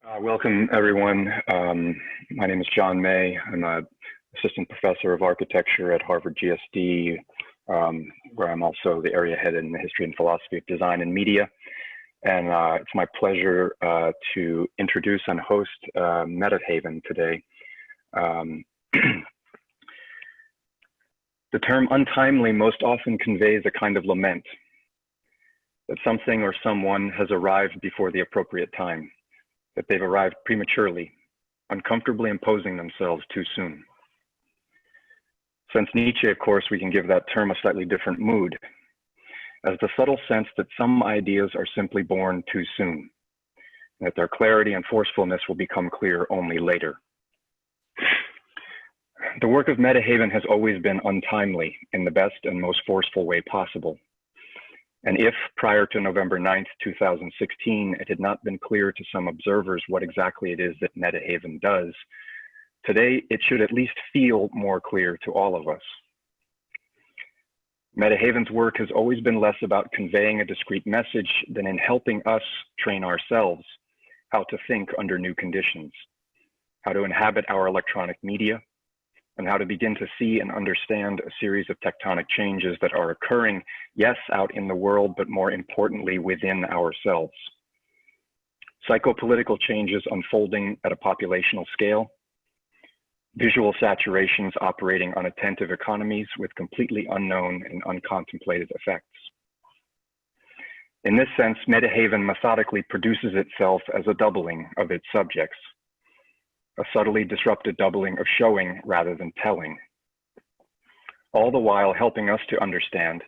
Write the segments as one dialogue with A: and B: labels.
A: Welcome, everyone. My name is John May. I'm an assistant professor of architecture at Harvard GSD, where I'm also the area head in the history and philosophy of design and media. And it's my pleasure to introduce and host Metahaven today. The term untimely most often conveys a kind of lament that something or someone has arrived before the appropriate time, that they've arrived prematurely, uncomfortably imposing themselves too soon. Since Nietzsche, of course, we can give that term a slightly different mood, as the subtle sense that some ideas are simply born too soon, and that their clarity and forcefulness will become clear only later. The work of Metahaven has always been untimely in the best and most forceful way possible. And if, prior to November 9th, 2016, it had not been clear to some observers what exactly it is that Metahaven does, today it should at least feel more clear to all of us. Metahaven's work has always been less about conveying a discrete message than in helping us train ourselves how to think under new conditions, how to inhabit our electronic media, and how to begin to see and understand a series of tectonic changes that are occurring, yes, out in the world, but more importantly, within ourselves. Psychopolitical changes unfolding at a populational scale, visual saturations operating on attentive economies with completely unknown and uncontemplated effects. In this sense, Metahaven methodically produces itself as a doubling of its subjects, a subtly disrupted doubling of showing rather than telling, all the while helping us to understand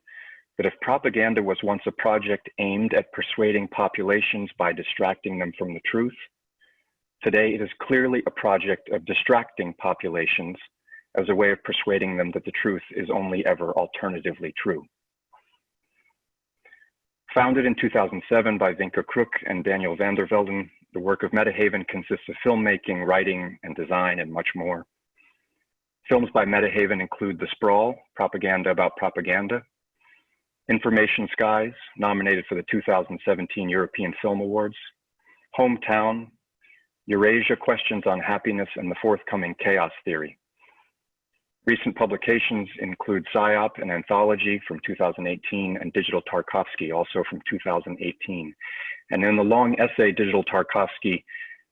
A: that if propaganda was once a project aimed at persuading populations by distracting them from the truth, today it is clearly a project of distracting populations as a way of persuading them that the truth is only ever alternatively true. Founded in 2007 by Vinke Krook and Daniel van der Velden, the work of Metahaven consists of filmmaking, writing, and design, and much more. Films by Metahaven include The Sprawl, Propaganda About Propaganda, Information Skies, nominated for the 2017 European Film Awards, Hometown, Eurasia, Questions on Happiness, and the forthcoming Chaos Theory. Recent publications include PSYOP, an anthology from 2018, and Digital Tarkovsky, also from 2018. And in the long essay, Digital Tarkovsky,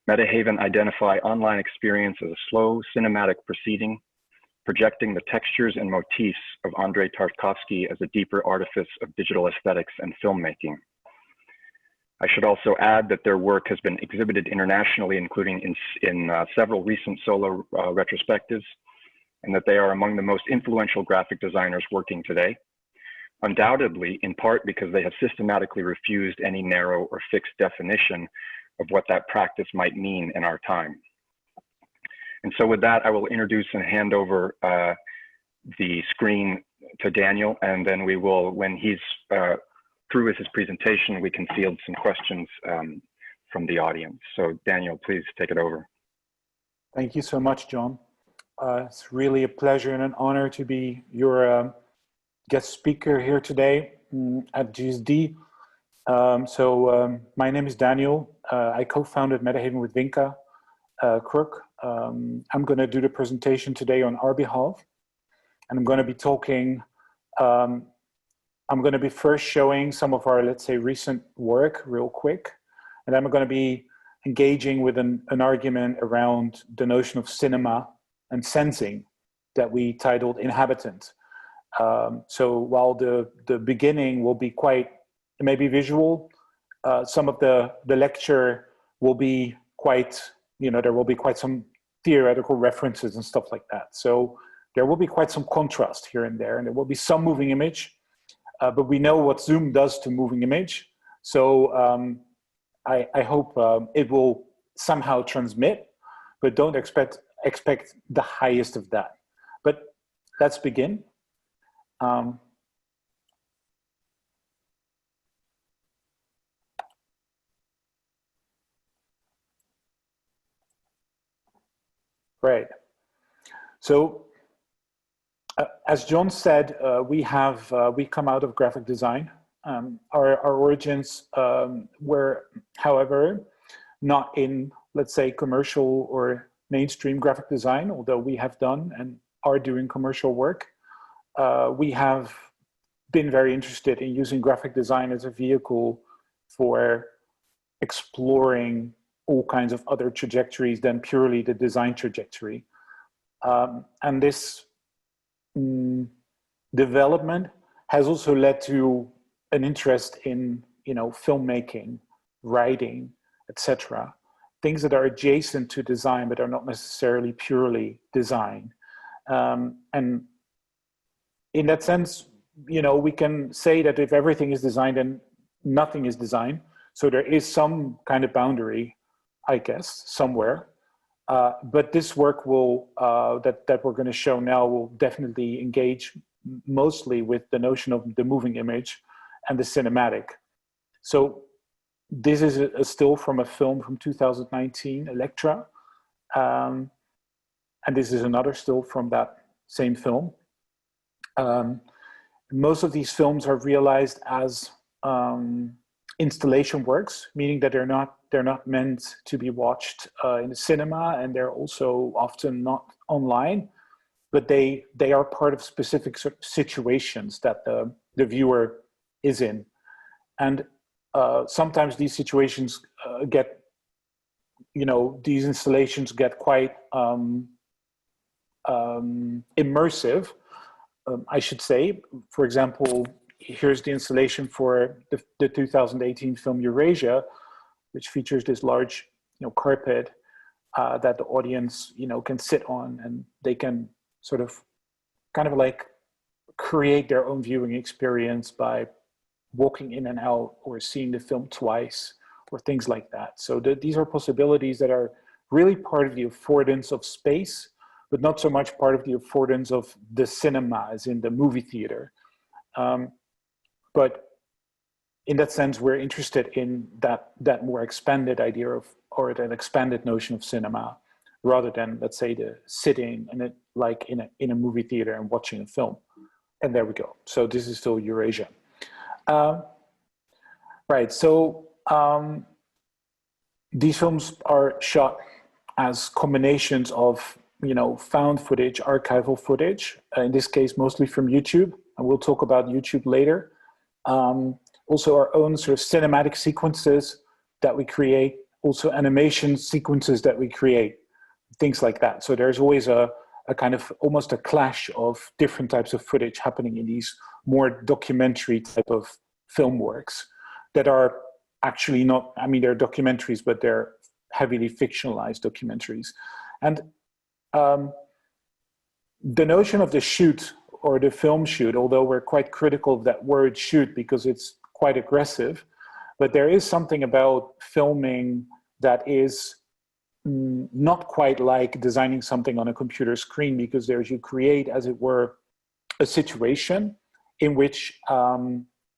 A: Metahaven identify online experience as a slow cinematic proceeding, projecting the textures and motifs of Andrei Tarkovsky as a deeper artifice of digital aesthetics and filmmaking. I should also add that their work has been exhibited internationally, including in several recent solo retrospectives, and that they are among the most influential graphic designers working today, undoubtedly in part because they have systematically refused any narrow or fixed definition of what that practice might mean in our time. And so with that, I will introduce and hand over the screen to Daniel, and then we will, when he's through with his presentation, we can field some questions from the audience. So Daniel, please take it over.
B: Thank you so much, John. It's really a pleasure and an honor to be your guest speaker here today at GSD. My name is Daniel. I co-founded Metahaven with Vinke Krook. I'm going to do the presentation today on our behalf. And I'm going to be talking, I'm going to be first showing some of our, let's say, recent work real quick. And then I'm going to be engaging with an argument around the notion of cinema and sensing that we titled Inhabitant. So while the beginning will be quite maybe visual, some of the lecture will be quite, there will be quite some theoretical references and stuff like that. So there will be quite some contrast here and there, and there will be some moving image, but we know what Zoom does to moving image. So I hope it will somehow transmit, but don't expect the highest of that. But let's begin. Right. So as John said, we come out of graphic design. Our origins were, however, not in let's say, commercial or mainstream graphic design, although we have done and are doing commercial work. We have been very interested in using graphic design as a vehicle for exploring all kinds of other trajectories than purely the design trajectory. And this development has also led to an interest in, filmmaking, writing, etc. Things that are adjacent to design, but are not necessarily purely design. And in that sense, we can say that if everything is designed, then nothing is design. So there is some kind of boundary, I guess, somewhere. But this work will that we're going to show now will definitely engage mostly with the notion of the moving image and the cinematic. So this is a still from a film from 2019, Electra, and this is another still from that same film. Most of these films are realized as installation works, meaning that they're not meant to be watched in the cinema, and they're also often not online, but they are part of specific situations that the viewer is in. And sometimes these situations get, these installations get quite immersive, I should say. For example, here's the installation for the 2018 film Eurasia, which features this large, carpet that the audience, can sit on, and they can sort of kind of like create their own viewing experience by walking in and out or seeing the film twice or things like that. So these are possibilities that are really part of the affordance of space, but not so much part of the affordance of the cinema as in the movie theater. But in that sense, we're interested in that more expanded idea of, or that expanded notion of cinema, rather than, let's say, the sitting in it like in a movie theater and watching a film. And there we go. So this is still Eurasia. Right. So these films are shot as combinations of, found footage, archival footage, in this case, mostly from YouTube. And we'll talk about YouTube later. Also our own sort of cinematic sequences that we create, also animation sequences that we create, things like that. So there's always a kind of almost a clash of different types of footage happening in these more documentary type of film works that are actually not, they're documentaries, but they're heavily fictionalized documentaries. And the notion of the shoot or the film shoot, although we're quite critical of that word shoot because it's quite aggressive, but there is something about filming that is not quite like designing something on a computer screen, because you create, as it were, a situation in which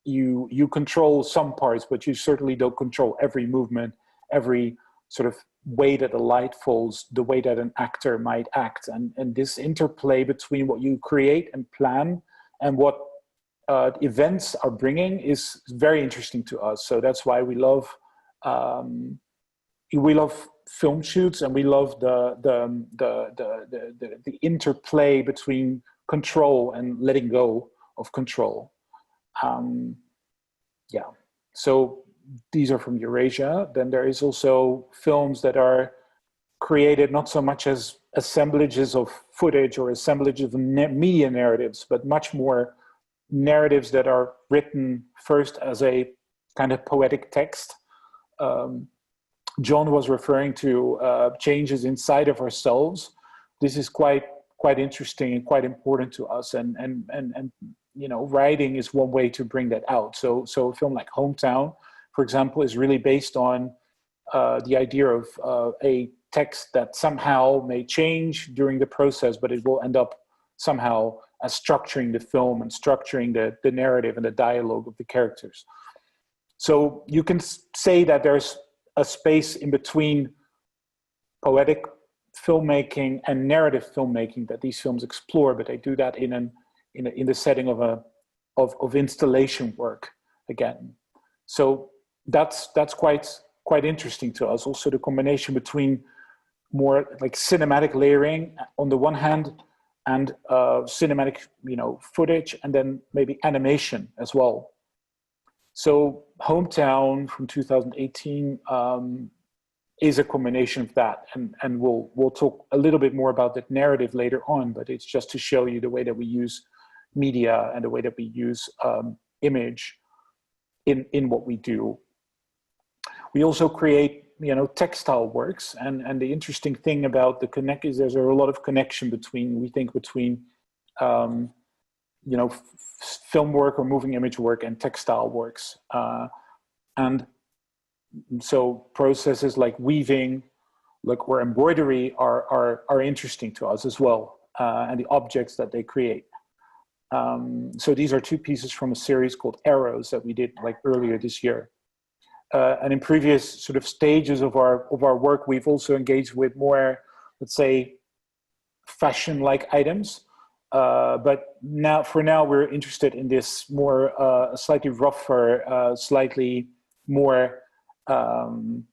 B: you control some parts, but you certainly don't control every movement, every sort of way that the light falls, the way that an actor might act. And this interplay between what you create and plan and what events are bringing is very interesting to us. So that's why we love film shoots, and we love the interplay between control and letting go of control. So these are from Eurasia. Then there is also films that are created not so much as assemblages of footage or assemblages of media narratives, but much more narratives that are written first as a kind of poetic text. John was referring to changes inside of ourselves. This is quite interesting and quite important to us, and writing is one way to bring that out. So a film like Hometown, for example, is really based on the idea of a text that somehow may change during the process, but it will end up somehow as structuring the film and structuring the narrative and the dialogue of the characters. So you can say that there's a space in between poetic filmmaking and narrative filmmaking that these films explore, but they do that in the setting of installation work again. So that's quite quite interesting to us. Also the combination between more like cinematic layering on the one hand and cinematic, footage, and then maybe animation as well. So Hometown from 2018 is a combination of that, and we'll talk a little bit more about that narrative later on, but it's just to show you the way that we use media and the way that we use image in what we do. We also create textile works, and the interesting thing about the connect is there's a lot of connection between film work or moving image work and textile works, and so processes like weaving, or embroidery are interesting to us as well, and the objects that they create. So these are two pieces from a series called Arrows that we did earlier this year. And in previous sort of stages of our work, we've also engaged with more, let's say, fashion-like items. But for now, we're interested in this more slightly rougher, slightly more, kind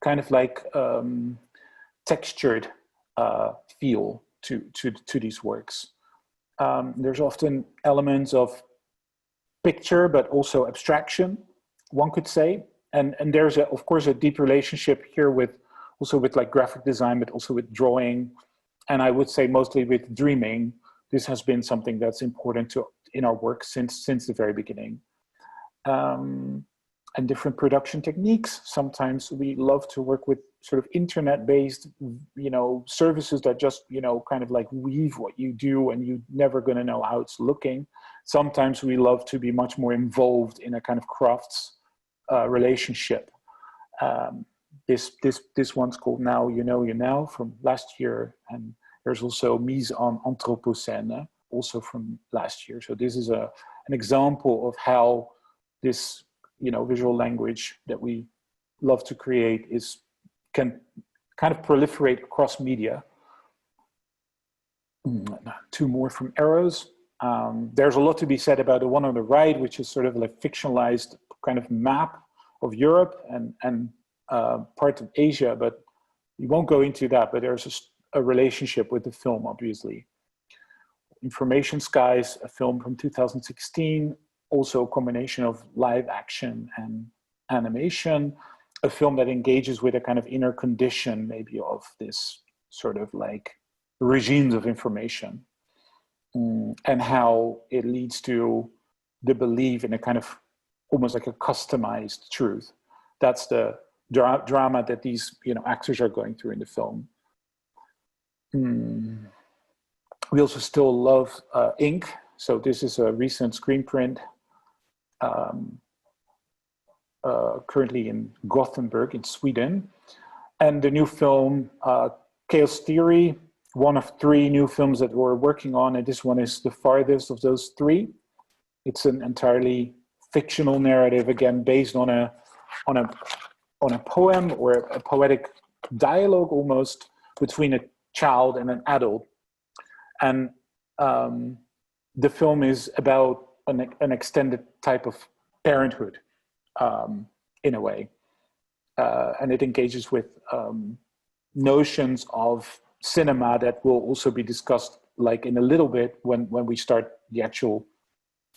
B: of like textured feel to these works. There's often elements of picture, but also abstraction, one could say. And there's of course a deep relationship here with graphic design, but also with drawing. And I would say mostly with dreaming. This has been something that's important in our work since the very beginning. And different production techniques. Sometimes we love to work with sort of internet-based, services that just, kind of like weave what you do, and you're never going to know how it's looking. Sometimes we love to be much more involved in a kind of crafts relationship. This one's called Now You Know You Now from last year, and there's also Mise en Anthropocène, also from last year. So this is an example of how this visual language that we love to create can kind of proliferate across media. Two more from Arrows. There's a lot to be said about the one on the right, which is sort of like fictionalized kind of map of Europe and part of Asia, but we won't go into that, but there's a relationship with the film, obviously. Information Skies, a film from 2016, also a combination of live action and animation, a film that engages with a kind of inner condition, maybe, of this sort of like regimes of information, and how it leads to the belief in a kind of almost like a customized truth. That's the drama that these actors are going through in the film. We also still love Ink. So this is a recent screen print, currently in Gothenburg in Sweden. And the new film, Chaos Theory, one of 3 new films that we're working on, and this one is the farthest of those 3. It's an entirely fictional narrative, again, based on a poem or a poetic dialogue almost between a child and an adult. And the film is about an extended type of parenthood, in a way. And it engages with notions of cinema that will also be discussed in a little bit when we start the actual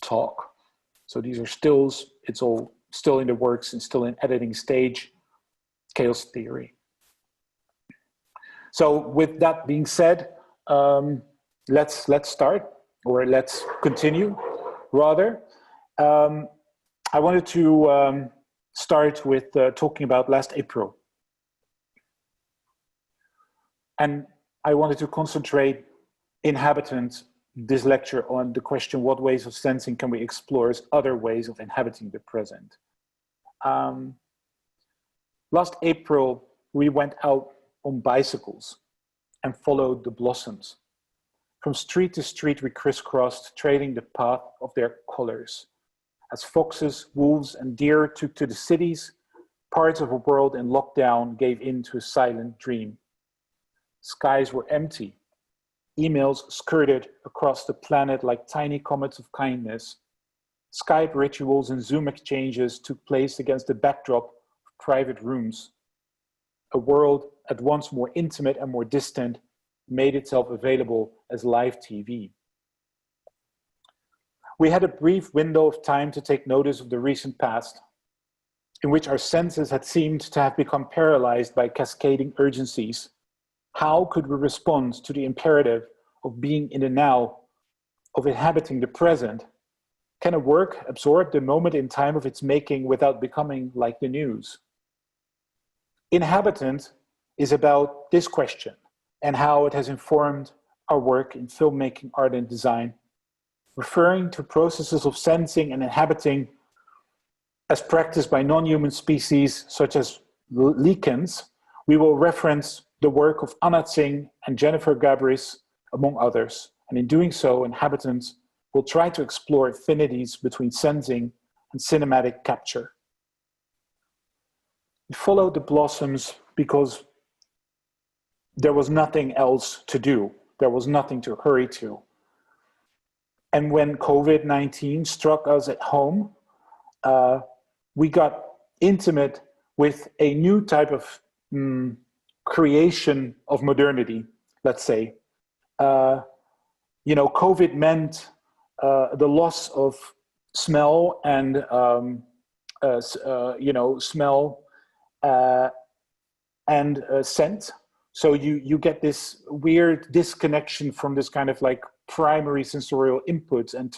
B: talk. So these are stills. It's all still in the works and still in editing stage. Chaos Theory. So with that being said, let's start, or let's continue rather. I wanted to start with talking about last April. And I wanted to concentrate Inhabitant, this lecture, on the question, what ways of sensing can we explore as other ways of inhabiting the present? Last April, we went out on bicycles and followed the blossoms. From street to street, we crisscrossed, trading the path of their colors. As foxes, wolves, and deer took to the cities, parts of a world in lockdown gave in to a silent dream. Skies were empty. Emails skirted across the planet like tiny comets of kindness. Skype rituals and Zoom exchanges took place against the backdrop of private rooms. A world at once more intimate and more distant made itself available as live TV. We had a brief window of time to take notice of the recent past, in which our senses had seemed to have become paralyzed by cascading urgencies. How could we respond to the imperative of being in the now, of inhabiting the present? Can a work absorb the moment in time of its making without becoming like the news? Inhabitant is about this question and how it has informed our work in filmmaking, art, and design, referring to processes of sensing and inhabiting as practiced by non-human species such as lichens. We will reference the work of Tsing and Jennifer Gabrys, among others. And in doing so, Inhabitants will try to explore affinities between sensing and cinematic capture. We followed the blossoms because there was nothing else to do. There was nothing to hurry to. And when COVID-19 struck us at home, we got intimate with a new type of creation of modernity, let's say. COVID meant the loss of smell and smell and scent. So you get this weird disconnection from this kind of like primary sensorial inputs, and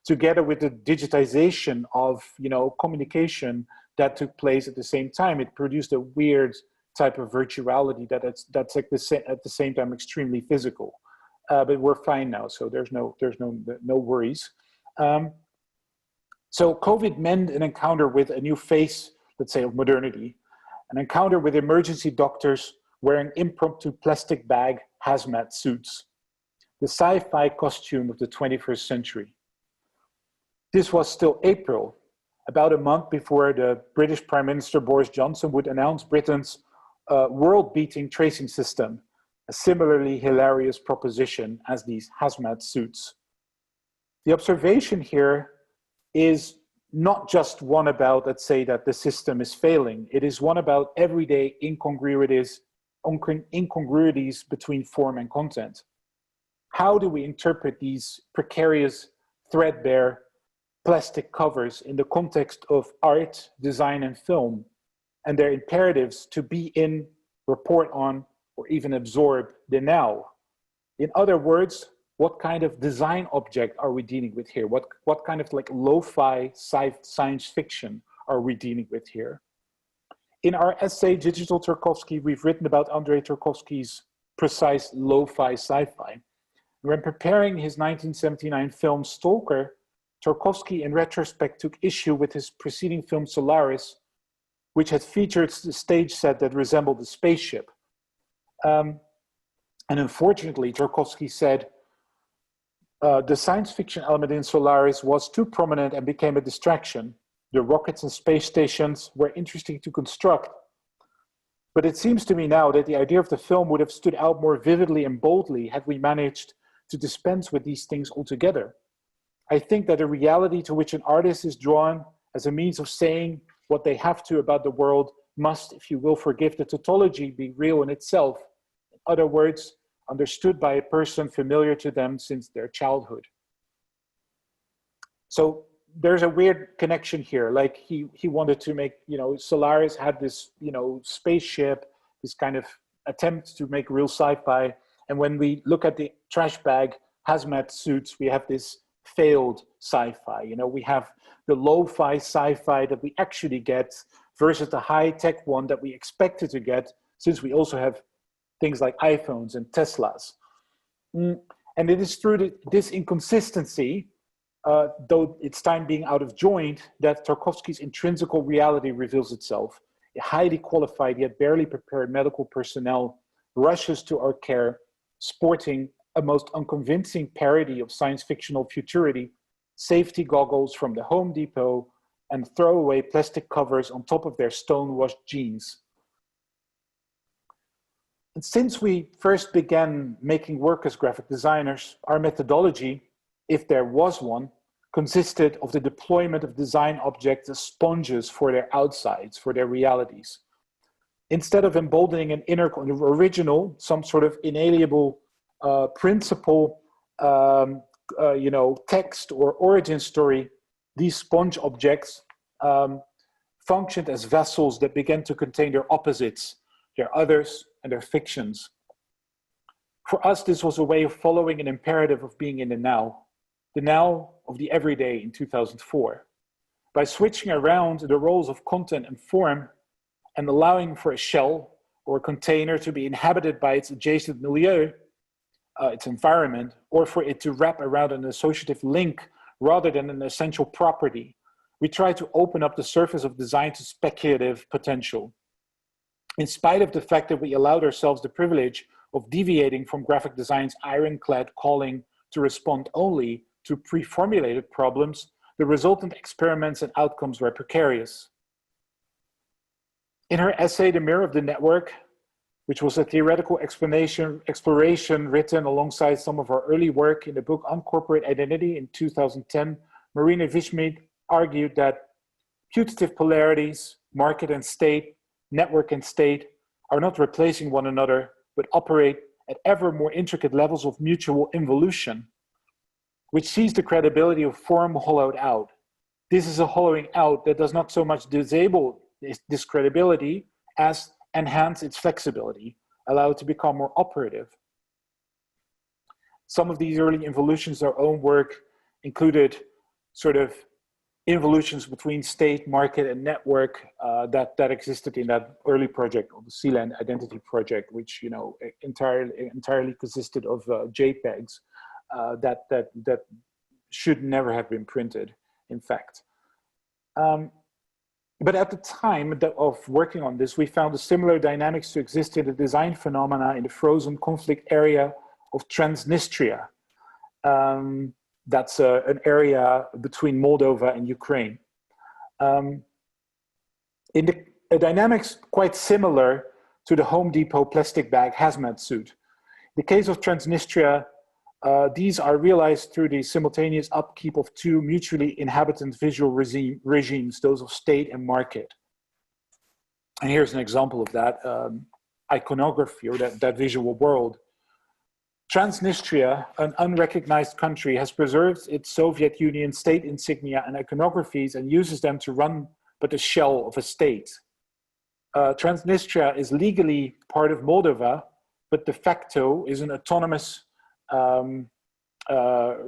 B: together with the digitization of communication that took place at the same time, it produced a weird type of virtuality that's like at the same time extremely physical. But we're fine now, so there's no worries. So COVID meant an encounter with a new face, let's say, of modernity, an encounter with emergency doctors wearing impromptu plastic bag hazmat suits, the sci-fi costume of the 21st century. This was still April, about a month before the British Prime Minister Boris Johnson would announce Britain's world-beating tracing system, a similarly hilarious proposition as these hazmat suits. The observation here is not just one about, let's say, that the system is failing. It is one about everyday incongruities between form and content. How do we interpret these precarious, threadbare plastic covers in the context of art, design, and film, and their imperatives to be in, report on, or even absorb the now? In other words, what kind of design object are we dealing with here? What kind of like lo-fi science fiction are we dealing with here? In our essay, Digital Tarkovsky, we've written about Andrei Tarkovsky's precise lo-fi sci-fi. When preparing his 1979 film Stalker, Tarkovsky in retrospect took issue with his preceding film Solaris, which had featured a stage set that resembled a spaceship. And unfortunately, Tarkovsky said, the science fiction element in Solaris was too prominent and became a distraction. The rockets and space stations were interesting to construct. But it seems to me now that the idea of the film would have stood out more vividly and boldly had we managed to dispense with these things altogether. I think that a reality to which an artist is drawn as a means of saying what they have to about the world must, if you will forgive the tautology, be real in itself. In other words, understood by a person familiar to them since their childhood. So there's a weird connection here. Like he wanted to make, Solaris had this, spaceship, this kind of attempt to make real sci-fi. And when we look at the trash bag hazmat suits, we have this failed sci-fi. We have the lo-fi sci-fi that we actually get versus the high-tech one that we expected to get, since we also have things like iPhones and Teslas. And it is through this inconsistency, though its time being out of joint, that Tarkovsky's intrinsical reality reveals itself. A highly qualified yet barely prepared medical personnel rushes to our care, sporting a most unconvincing parody of science fictional futurity, safety goggles from the Home Depot, and throwaway plastic covers on top of their stone-washed jeans. And since we first began making work as graphic designers, our methodology, if there was one, consisted of the deployment of design objects as sponges for their outsides, for their realities. Instead of emboldening an inner original, some sort of inalienable principle, text or origin story, these sponge objects functioned as vessels that began to contain their opposites, their others, and their fictions. For us, this was a way of following an imperative of being in the now of the everyday in 2004. By switching around the roles of content and form and allowing for a shell or a container to be inhabited by its adjacent milieu, its environment, or for it to wrap around an associative link rather than an essential property, we try to open up the surface of design to speculative potential. In spite of the fact that we allowed ourselves the privilege of deviating from graphic design's ironclad calling to respond only to pre-formulated problems, the resultant experiments and outcomes were precarious. In her essay, The Mirror of the Network, which was a theoretical exploration written alongside some of our early work in the book On Corporate Identity in 2010, Marina Vishmead argued that putative polarities, market and state, network and state, are not replacing one another, but operate at ever more intricate levels of mutual involution, which sees the credibility of form hollowed out. This is a hollowing out that does not so much disable this credibility as enhance its flexibility, allow it to become more operative. Some of these early involutions, our own work, included sort of involutions between state, market, and network that existed in that early project, or the Sealand Identity Project, which entirely consisted of JPEGs that should never have been printed, in fact. But at the time of working on this, we found a similar dynamics to exist in the design phenomena in the frozen conflict area of Transnistria. That's an area between Moldova and Ukraine. In the dynamics quite similar to the Home Depot plastic bag hazmat suit. In the case of Transnistria, these are realized through the simultaneous upkeep of two mutually inhabitant visual regimes, those of state and market. And here's an example of that iconography, or that visual world. Transnistria, an unrecognized country, has preserved its Soviet Union state insignia and iconographies and uses them to run but a shell of a state. Transnistria is legally part of Moldova, but de facto is an autonomous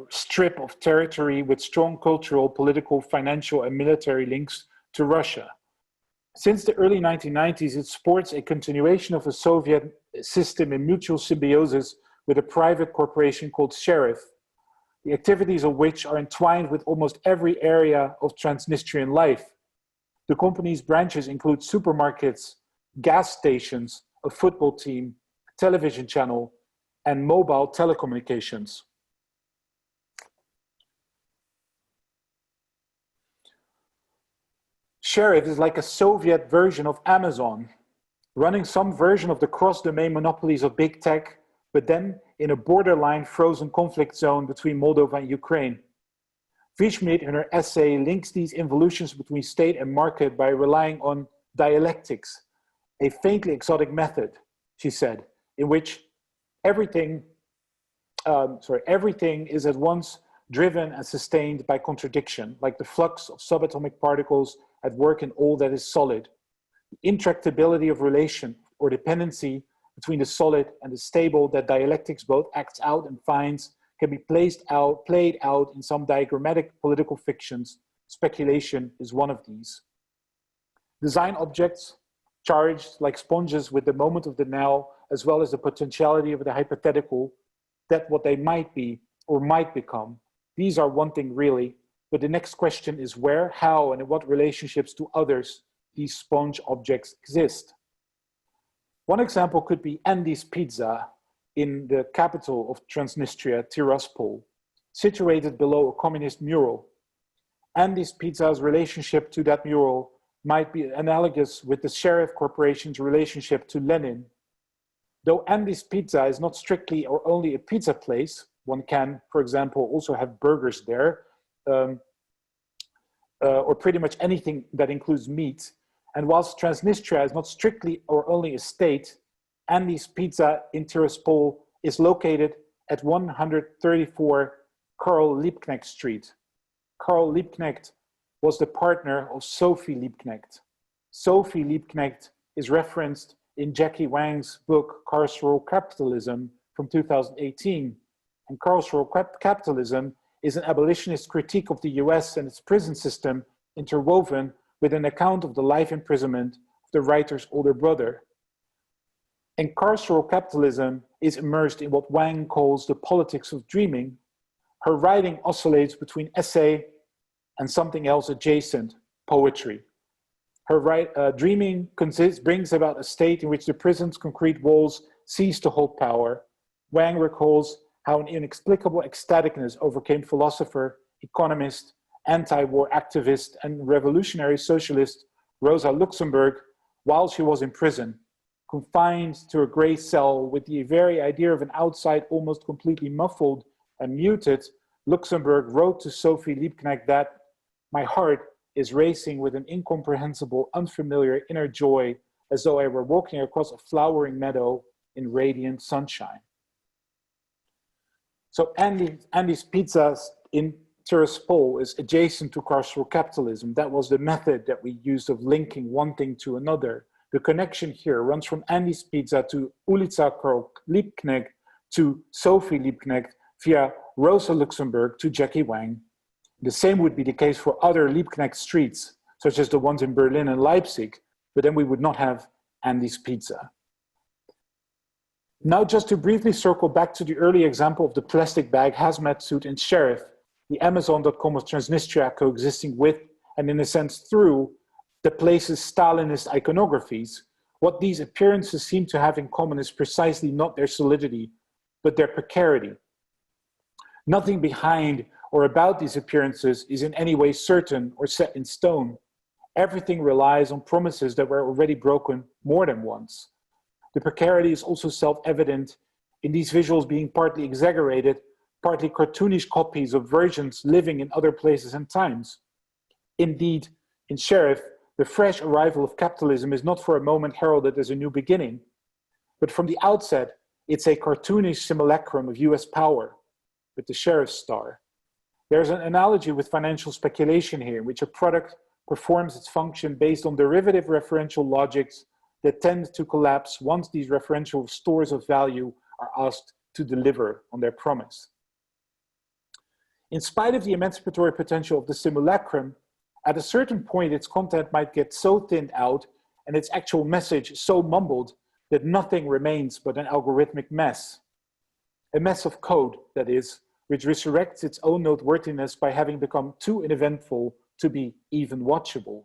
B: strip of territory with strong cultural, political, financial, and military links to Russia. Since the early 1990s, it sports a continuation of a Soviet system in mutual symbiosis with a private corporation called Sheriff, the activities of which are entwined with almost every area of Transnistrian life. The company's branches include supermarkets, gas stations, a football team, a television channel, and mobile telecommunications. Sheriff is like a Soviet version of Amazon, running some version of the cross-domain monopolies of big tech, but then in a borderline frozen conflict zone between Moldova and Ukraine. Vishmead, in her essay, links these involutions between state and market by relying on dialectics, a faintly exotic method, she said, in which everything is at once driven and sustained by contradiction, like the flux of subatomic particles at work in all that is solid. The intractability of relation or dependency between the solid and the stable that dialectics both acts out and finds can be played out in some diagrammatic political fictions. Speculation is one of these. Design objects, charged like sponges with the moment of the now, as well as the potentiality of the hypothetical, that what they might be or might become. These are one thing really, but the next question is where, how, and in what relationships to others these sponge objects exist. One example could be Andy's Pizza in the capital of Transnistria, Tiraspol, situated below a communist mural. Andy's Pizza's relationship to that mural might be analogous with the Sheriff Corporation's relationship to Lenin. Though Andy's Pizza is not strictly or only a pizza place, one can, for example, also have burgers there, or pretty much anything that includes meat. And whilst Transnistria is not strictly or only a state, Andy's Pizza in Tiraspol is located at 134 Karl Liebknecht Street. Karl Liebknecht was the partner of Sophie Liebknecht. Sophie Liebknecht is referenced in Jackie Wang's book, Carceral Capitalism from 2018. And Carceral Capitalism is an abolitionist critique of the US and its prison system interwoven with an account of the life imprisonment of the writer's older brother. And carceral capitalism is immersed in what Wang calls the politics of dreaming. Her writing oscillates between essay and something else adjacent, poetry. Her dreaming brings about a state in which the prison's concrete walls cease to hold power. Wang recalls how an inexplicable ecstaticness overcame philosopher, economist, anti-war activist, and revolutionary socialist Rosa Luxemburg while she was in prison, confined to a gray cell with the very idea of an outside almost completely muffled and muted. Luxemburg wrote to Sophie Liebknecht that my heart is racing with an incomprehensible, unfamiliar inner joy, as though I were walking across a flowering meadow in radiant sunshine. So Andy's Pizza in Tiraspol is adjacent to carceral capitalism. That was the method that we used of linking one thing to another. The connection here runs from Andy's Pizza to Ulica Karl Liebknecht to Sophie Liebknecht via Rosa Luxemburg to Jackie Wang. The same would be the case for other Liebknecht streets, such as the ones in Berlin and Leipzig, but then we would not have Andy's Pizza. Now, just to briefly circle back to the early example of the plastic bag, hazmat suit, and sheriff, the Amazon.com of Transnistria coexisting with, and in a sense through, the place's Stalinist iconographies, what these appearances seem to have in common is precisely not their solidity, but their precarity. Nothing behind or about these appearances is in any way certain or set in stone. Everything relies on promises that were already broken more than once. The precarity is also self-evident in these visuals being partly exaggerated, partly cartoonish copies of versions living in other places and times. Indeed, in Sheriff, the fresh arrival of capitalism is not for a moment heralded as a new beginning, but from the outset, it's a cartoonish simulacrum of US power, with the sheriff's star. There's an analogy with financial speculation here, in which a product performs its function based on derivative referential logics that tend to collapse once these referential stores of value are asked to deliver on their promise. In spite of the emancipatory potential of the simulacrum, at a certain point its content might get so thinned out and its actual message so mumbled that nothing remains but an algorithmic mess. A mess of code, that is, which resurrects its own noteworthiness by having become too uneventful to be even watchable.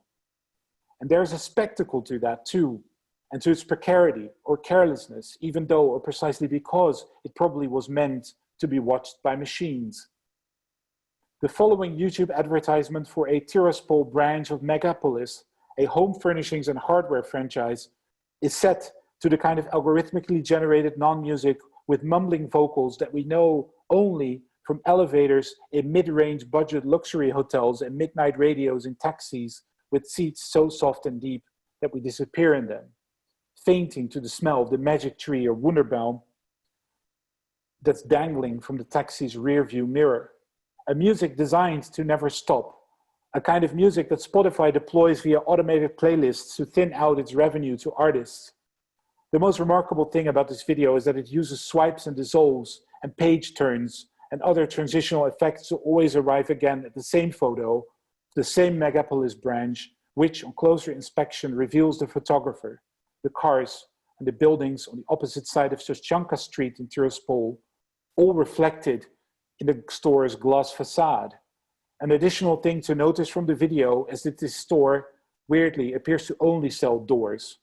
B: And there's a spectacle to that too, and to its precarity or carelessness, even though or precisely because it probably was meant to be watched by machines. The following YouTube advertisement for a Tiraspol branch of Megapolis, a home furnishings and hardware franchise, is set to the kind of algorithmically generated non-music with mumbling vocals that we know only from elevators in mid-range budget luxury hotels and midnight radios in taxis with seats so soft and deep that we disappear in them, fainting to the smell of the magic tree or Wunderbaum that's dangling from the taxi's rear view mirror. A music designed to never stop, a kind of music that Spotify deploys via automated playlists to thin out its revenue to artists. The most remarkable thing about this video is that it uses swipes and dissolves and page turns and other transitional effects to always arrive again at the same photo, the same Megapolis branch, which on closer inspection reveals the photographer, the cars and the buildings on the opposite side of Shevchenka Street in Tiraspol, all reflected in the store's glass facade. An additional thing to notice from the video is that this store, weirdly, appears to only sell doors.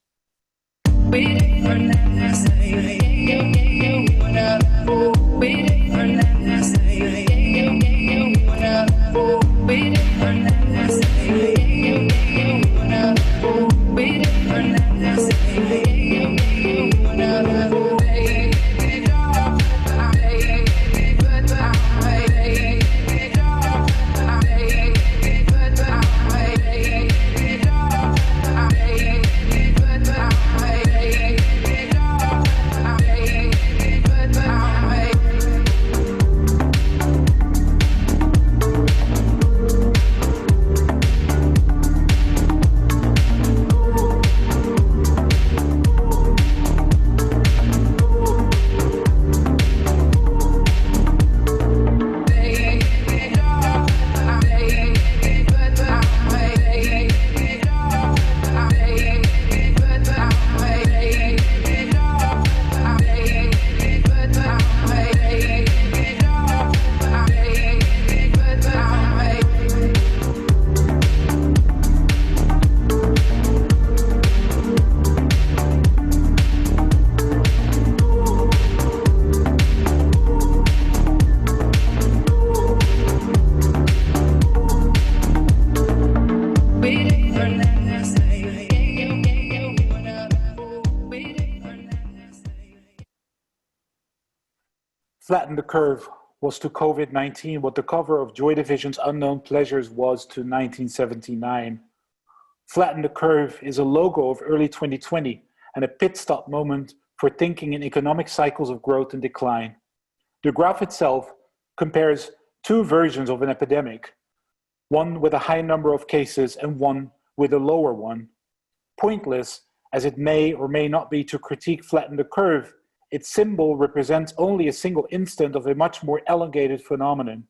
B: Flatten the curve was to COVID-19 what the cover of Joy Division's Unknown Pleasures was to 1979. Flatten the curve is a logo of early 2020 and a pit stop moment for thinking in economic cycles of growth and decline. The graph itself compares two versions of an epidemic, one with a high number of cases and one with a lower one. Pointless as it may or may not be to critique Flatten the Curve, its symbol represents only a single instant of a much more elongated phenomenon.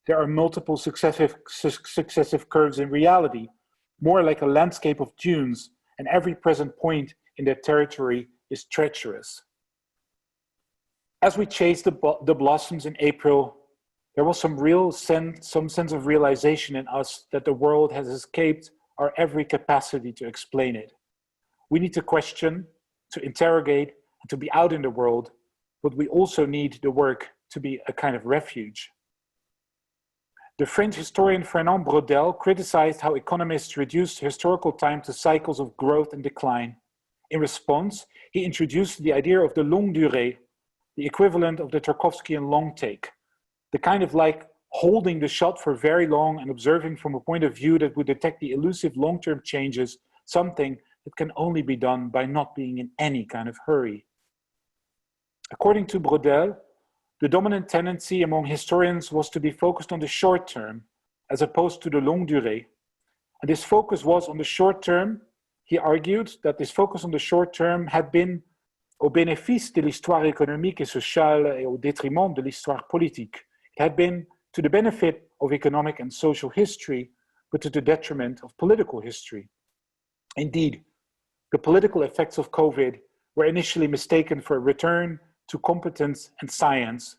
B: There are multiple successive curves in reality, more like a landscape of dunes, and every present point in their territory is treacherous. As we chased the blossoms in April, there was some sense of realization in us that the world has escaped our every capacity to explain it. We need to question, to interrogate, and to be out in the world, but we also need the work to be a kind of refuge. The French historian Fernand Braudel criticized how economists reduced historical time to cycles of growth and decline. In response, he introduced the idea of the longue durée, the equivalent of the Tarkovskian long take, the kind of like holding the shot for very long and observing from a point of view that would detect the elusive long-term changes, something that can only be done by not being in any kind of hurry. According to Braudel, the dominant tendency among historians was to be focused on the short term as opposed to the longue durée. And this focus was on the short term. He argued that this focus on the short term had been au bénéfice de l'histoire économique et sociale et au détriment de l'histoire politique. It had been to the benefit of economic and social history, but to the detriment of political history. Indeed, the political effects of COVID were initially mistaken for a return to competence and science,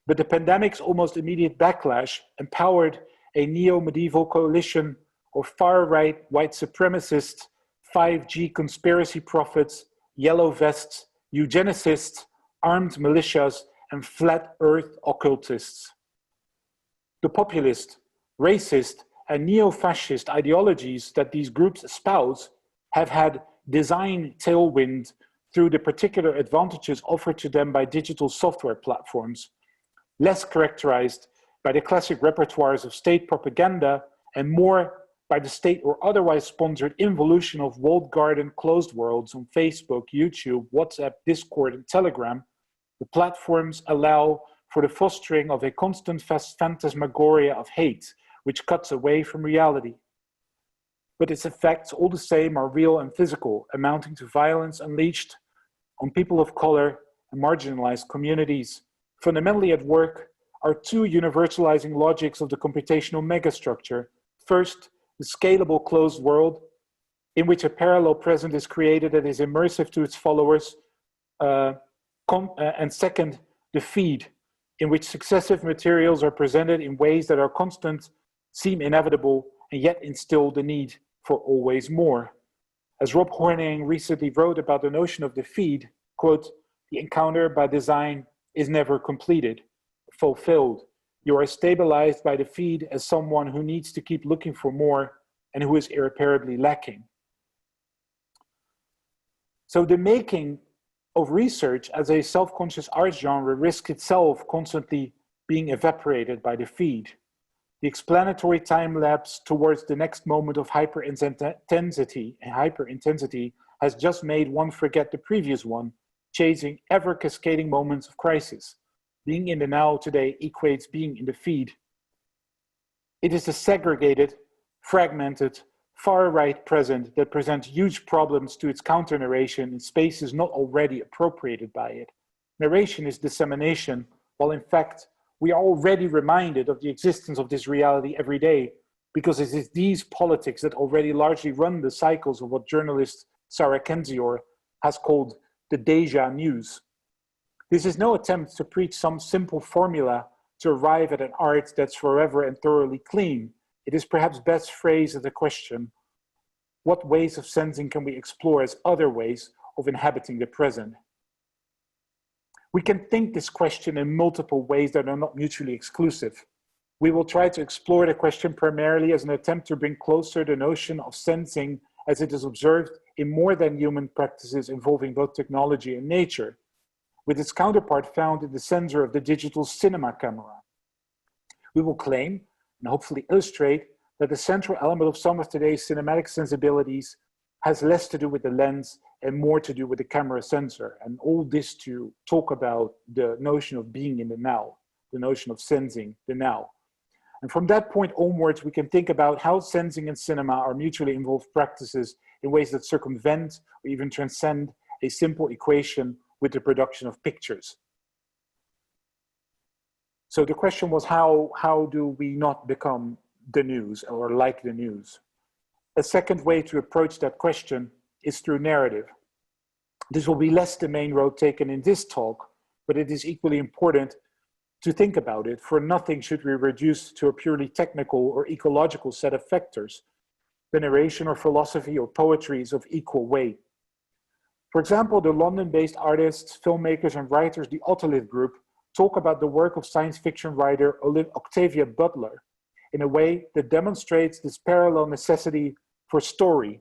B: but the pandemic's almost immediate backlash empowered a neo-medieval coalition of far-right white supremacists, 5G conspiracy prophets, yellow vests, eugenicists, armed militias, and flat earth occultists. The populist, racist, and neo-fascist ideologies that these groups espouse have had design tailwind through the particular advantages offered to them by digital software platforms, less characterized by the classic repertoires of state propaganda and more by the state or otherwise sponsored involution of walled garden closed worlds on Facebook, YouTube, WhatsApp, Discord, and Telegram. The platforms allow for the fostering of a constant phantasmagoria of hate, which cuts away from reality. But its effects, all the same, are real and physical, amounting to violence unleashed on people of color and marginalized communities. Fundamentally at work are two universalizing logics of the computational megastructure. First, the scalable closed world, in which a parallel present is created that is immersive to its followers, and second, the feed, in which successive materials are presented in ways that are constant, seem inevitable, and yet instill the need for always more. As Rob Horning recently wrote about the notion of the feed, quote, "The encounter by design is never completed, fulfilled. You are stabilized by the feed as someone who needs to keep looking for more and who is irreparably lacking." So the making of research as a self-conscious art genre risks itself constantly being evaporated by the feed. The explanatory time lapse towards the next moment of hyperintensity has just made one forget the previous one, chasing ever cascading moments of crisis. Being in the now today equates being in the feed. It is the segregated, fragmented, far-right present that presents huge problems to its counter-narration in spaces not already appropriated by it. Narration is dissemination, while in fact, we are already reminded of the existence of this reality every day, because it is these politics that already largely run the cycles of what journalist Sarah Kendzior has called the déjà news. This is no attempt to preach some simple formula to arrive at an art that's forever and thoroughly clean. It is perhaps best phrased as a question: what ways of sensing can we explore as other ways of inhabiting the present? We can think this question in multiple ways that are not mutually exclusive. We will try to explore the question primarily as an attempt to bring closer the notion of sensing as it is observed in more than human practices involving both technology and nature. with its counterpart found in the sensor of the digital cinema camera. We will claim, and hopefully illustrate, that the central element of some of today's cinematic sensibilities has less to do with the lens and more to do with the camera sensor. And all this to talk about the notion of being in the now, the notion of sensing the now. And from that point onwards, we can think about how sensing and cinema are mutually involved practices in ways that circumvent or even transcend a simple equation with the production of pictures. So the question was, how do we not become the news or like the news? A second way to approach that question is through narrative. This will be less the main road taken in this talk, but it is equally important to think about it, for nothing should we reduce to a purely technical or ecological set of factors. The narration or philosophy or poetry is of equal weight. For example, the London-based artists, filmmakers, and writers, the Otolith Group, talk about the work of science fiction writer Octavia Butler in a way that demonstrates this parallel necessity for story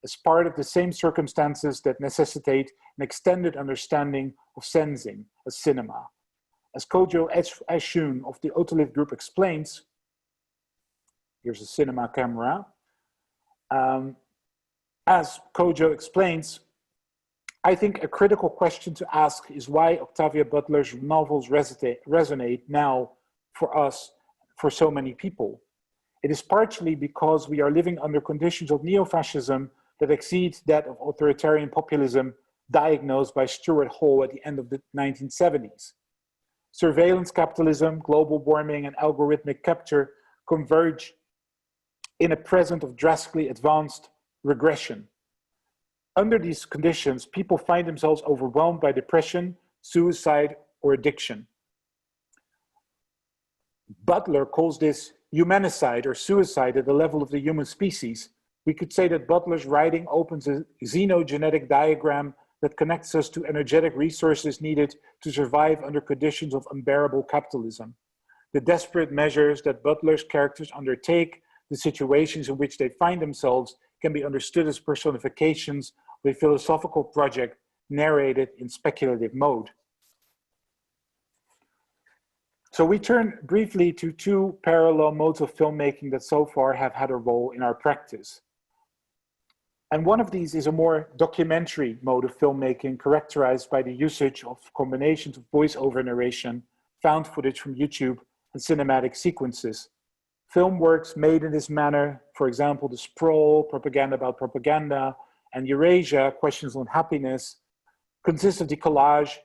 B: as part of the same circumstances that necessitate an extended understanding of sensing as cinema. As Kojo Ashun of the Otolith Group explains, here's a cinema camera. As Kojo explains, I think a critical question to ask is why Octavia Butler's novels resonate now for us, for so many people. It is partially because we are living under conditions of neo-fascism that exceed that of authoritarian populism diagnosed by Stuart Hall at the end of the 1970s. Surveillance capitalism, global warming, and algorithmic capture converge in a present of drastically advanced regression. Under these conditions, people find themselves overwhelmed by depression, suicide, or addiction. Butler calls this humanicide or suicide at the level of the human species. We could say that Butler's writing opens a xenogenetic diagram that connects us to energetic resources needed to survive under conditions of unbearable capitalism. The desperate measures that Butler's characters undertake, the situations in which they find themselves, can be understood as personifications of a philosophical project narrated in speculative mode. So we turn briefly to two parallel modes of filmmaking that so far have had a role in our practice. And one of these is a more documentary mode of filmmaking characterized by the usage of combinations of voice-over narration, found footage from YouTube, and cinematic sequences. Film works made in this manner, for example, The Sprawl, Propaganda About Propaganda, and Eurasia, Questions on Happiness, consist of the collage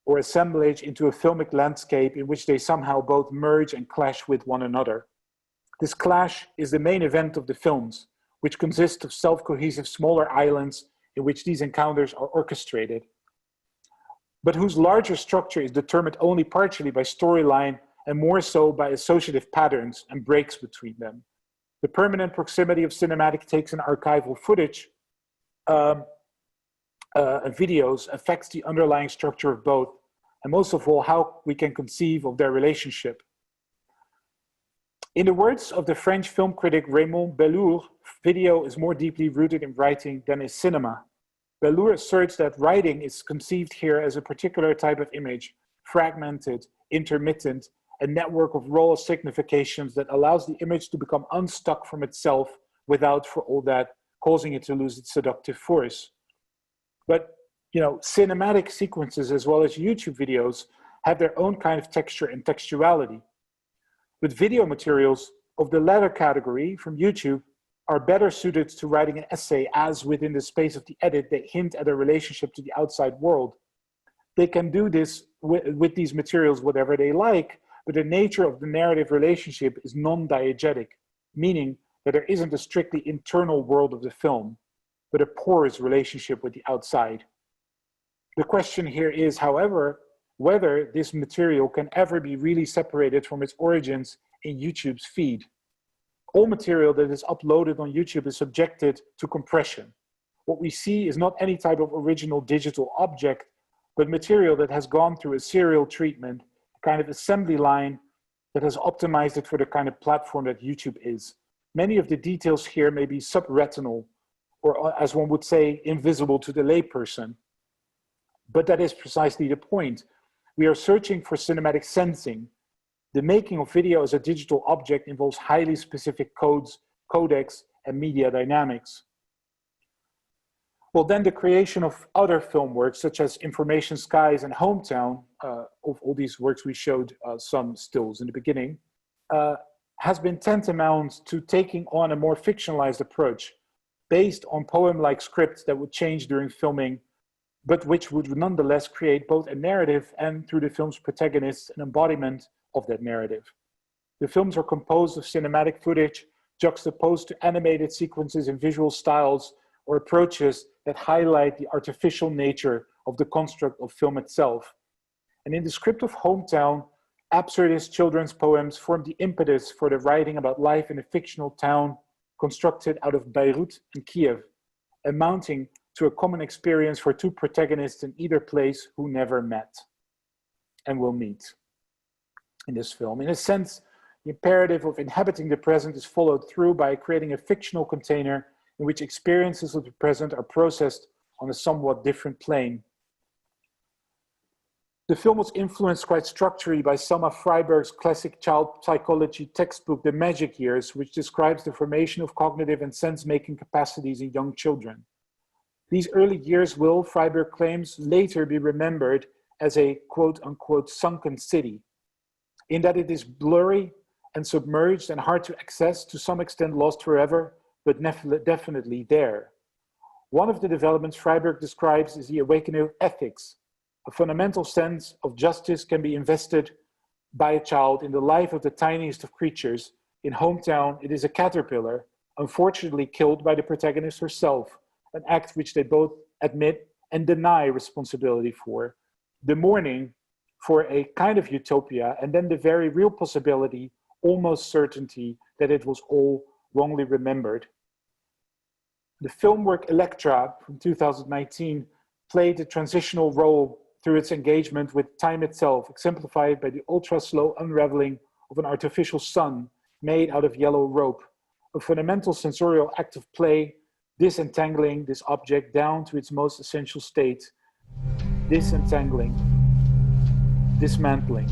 B: or assemblage into a filmic landscape in which they somehow both merge and clash with one another. This clash is the main event of the films, which consist of self-cohesive smaller islands in which these encounters are orchestrated, but whose larger structure is determined only partially by storyline and more so by associative patterns and breaks between them. The permanent proximity of cinematic takes and archival footage and videos affects the underlying structure of both, and most of all, how we can conceive of their relationship. In the words of the French film critic Raymond Bellour, video is more deeply rooted in writing than in cinema. Bellour asserts that writing is conceived here as a particular type of image, fragmented, intermittent, a network of raw significations that allows the image to become unstuck from itself without, for all that, causing it to lose its seductive force. But, you know, cinematic sequences as well as YouTube videos have their own kind of texture and textuality. With video materials of the latter category from YouTube are better suited to writing an essay, as within the space of the edit they hint at a relationship to the outside world. They can do this with these materials whatever they like, but the nature of the narrative relationship is non-diegetic, meaning that there isn't a strictly internal world of the film, but a porous relationship with the outside. The question here is, however, whether this material can ever be really separated from its origins in YouTube's feed. All material that is uploaded on YouTube is subjected to compression. What we see is not any type of original digital object, but material that has gone through a serial treatment, a kind of assembly line that has optimized it for the kind of platform that YouTube is. Many of the details here may be subretinal, or as one would say, invisible to the layperson. But that is precisely the point. We are searching for cinematic sensing. The making of video as a digital object involves highly specific codes, codecs, and media dynamics. Well, then the creation of other film works, such as Information Skies and Hometown, of all these works we showed some stills in the beginning, has been tantamount to taking on a more fictionalized approach based on poem-like scripts that would change during filming, but which would nonetheless create both a narrative and, through the film's protagonists, an embodiment of that narrative. The films are composed of cinematic footage juxtaposed to animated sequences and visual styles or approaches that highlight the artificial nature of the construct of film itself. And in the script of Hometown, absurdist children's poems form the impetus for the writing about life in a fictional town constructed out of Beirut and Kiev, amounting to a common experience for two protagonists in either place who never met and will meet in this film. In a sense, the imperative of inhabiting the present is followed through by creating a fictional container in which experiences of the present are processed on a somewhat different plane. The film was influenced quite structurally by Selma Freiberg's classic child psychology textbook, The Magic Years, which describes the formation of cognitive and sense-making capacities in young children. These early years will, Freiberg claims, later be remembered as a quote-unquote sunken city, in that it is blurry and submerged and hard to access, to some extent lost forever, but definitely there. One of the developments Freiberg describes is the awakening of ethics. A fundamental sense of justice can be invested by a child in the life of the tiniest of creatures. In Hometown, it is a caterpillar, unfortunately killed by the protagonist herself, an act which they both admit and deny responsibility for. The mourning for a kind of utopia, and then the very real possibility, almost certainty, that it was all wrongly remembered. The film work Electra from 2019 played a transitional role through its engagement with time itself, exemplified by the ultra-slow unraveling of an artificial sun made out of yellow rope, a fundamental sensorial act of play, disentangling this object down to its most essential state, disentangling, dismantling.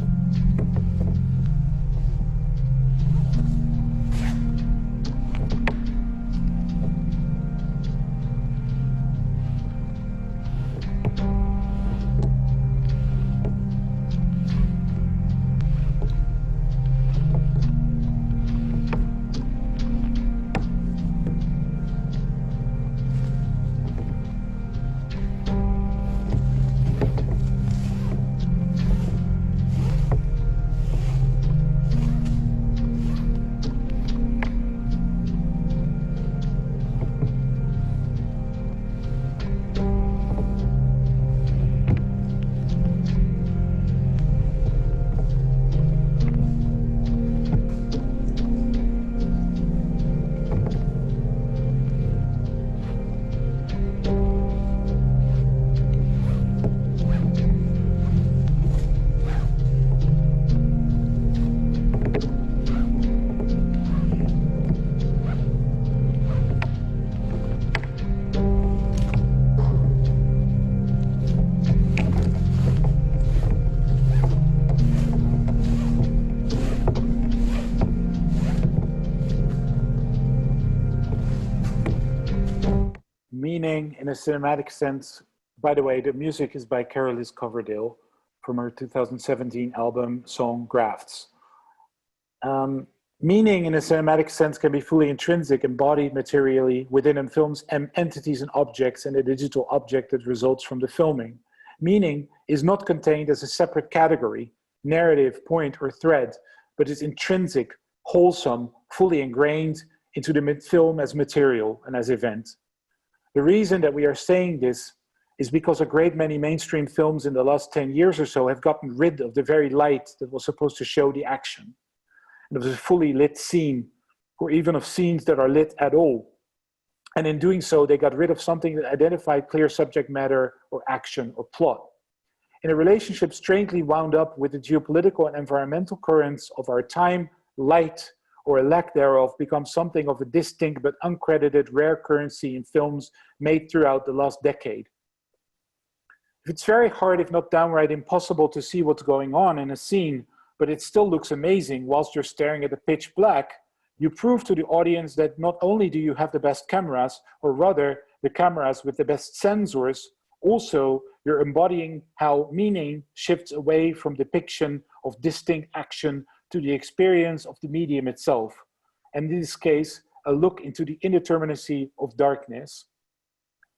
B: Meaning, in a cinematic sense, by the way, the music is by Carolys Coverdale from her 2017 album Song Grafts. Meaning, in a cinematic sense, can be fully intrinsic, embodied materially within a film's entities and objects and a digital object that results from the filming. Meaning is not contained as a separate category, narrative, point, or thread, but is intrinsic, wholesome, fully ingrained into the film as material and as event. The reason that we are saying this is because a great many mainstream films in the last 10 years or so have gotten rid of the very light that was supposed to show the action, and of a fully lit scene, or even of scenes that are lit at all. And in doing so, they got rid of something that identified clear subject matter or action or plot. In a relationship strangely wound up with the geopolitical and environmental currents of our time, light, or a lack thereof, becomes something of a distinct but uncredited rare currency in films made throughout the last decade. If it's very hard, if not downright impossible, to see what's going on in a scene, but it still looks amazing whilst you're staring at the pitch black, you prove to the audience that not only do you have the best cameras, or rather the cameras with the best sensors, also you're embodying how meaning shifts away from depiction of distinct action to the experience of the medium itself. And in this case, a look into the indeterminacy of darkness.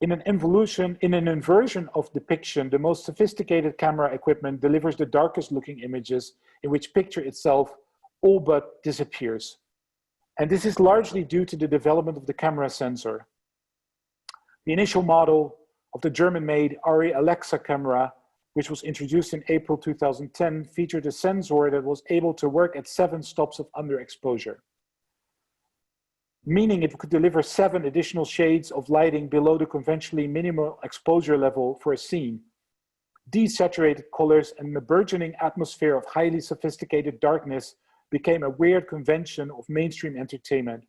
B: In an inversion of depiction, the most sophisticated camera equipment delivers the darkest looking images in which picture itself all but disappears. And this is largely due to the development of the camera sensor. The initial model of the German-made ARRI Alexa camera, which was introduced in April 2010, featured a sensor that was able to work at 7 stops of underexposure, meaning it could deliver 7 additional shades of lighting below the conventionally minimal exposure level for a scene. Desaturated colors and the burgeoning atmosphere of highly sophisticated darkness became a weird convention of mainstream entertainment.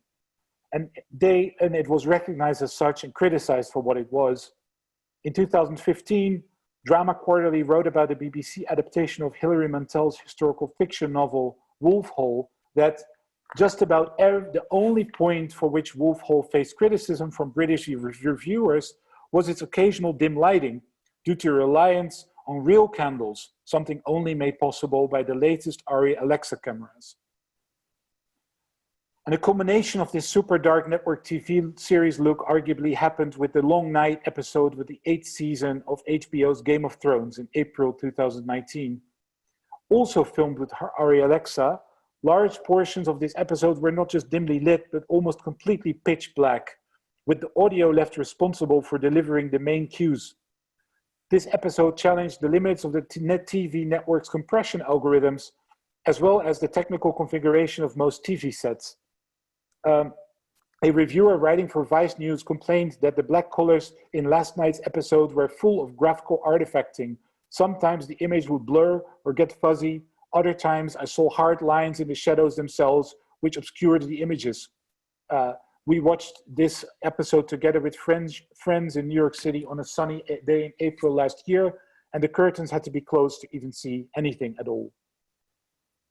B: And it was recognized as such and criticized for what it was. In 2015, Drama Quarterly wrote about the BBC adaptation of Hilary Mantel's historical fiction novel, Wolf Hall, that just about the only point for which Wolf Hall faced criticism from British reviewers was its occasional dim lighting due to reliance on real candles, something only made possible by the latest ARRI Alexa cameras. And the culmination of this super dark network TV series look arguably happened with the Long Night episode with the 8th season of HBO's Game of Thrones in April 2019. Also filmed with ARRI Alexa, large portions of this episode were not just dimly lit, but almost completely pitch black, with the audio left responsible for delivering the main cues. This episode challenged the limits of the net TV network's compression algorithms, as well as the technical configuration of most TV sets. A reviewer writing for Vice News complained that the black colors in last night's episode were full of graphical artifacting. Sometimes the image would blur or get fuzzy. Other times I saw hard lines in the shadows themselves, which obscured the images. We watched this episode together with friends in New York City on a sunny day in April last year, and the curtains had to be closed to even see anything at all.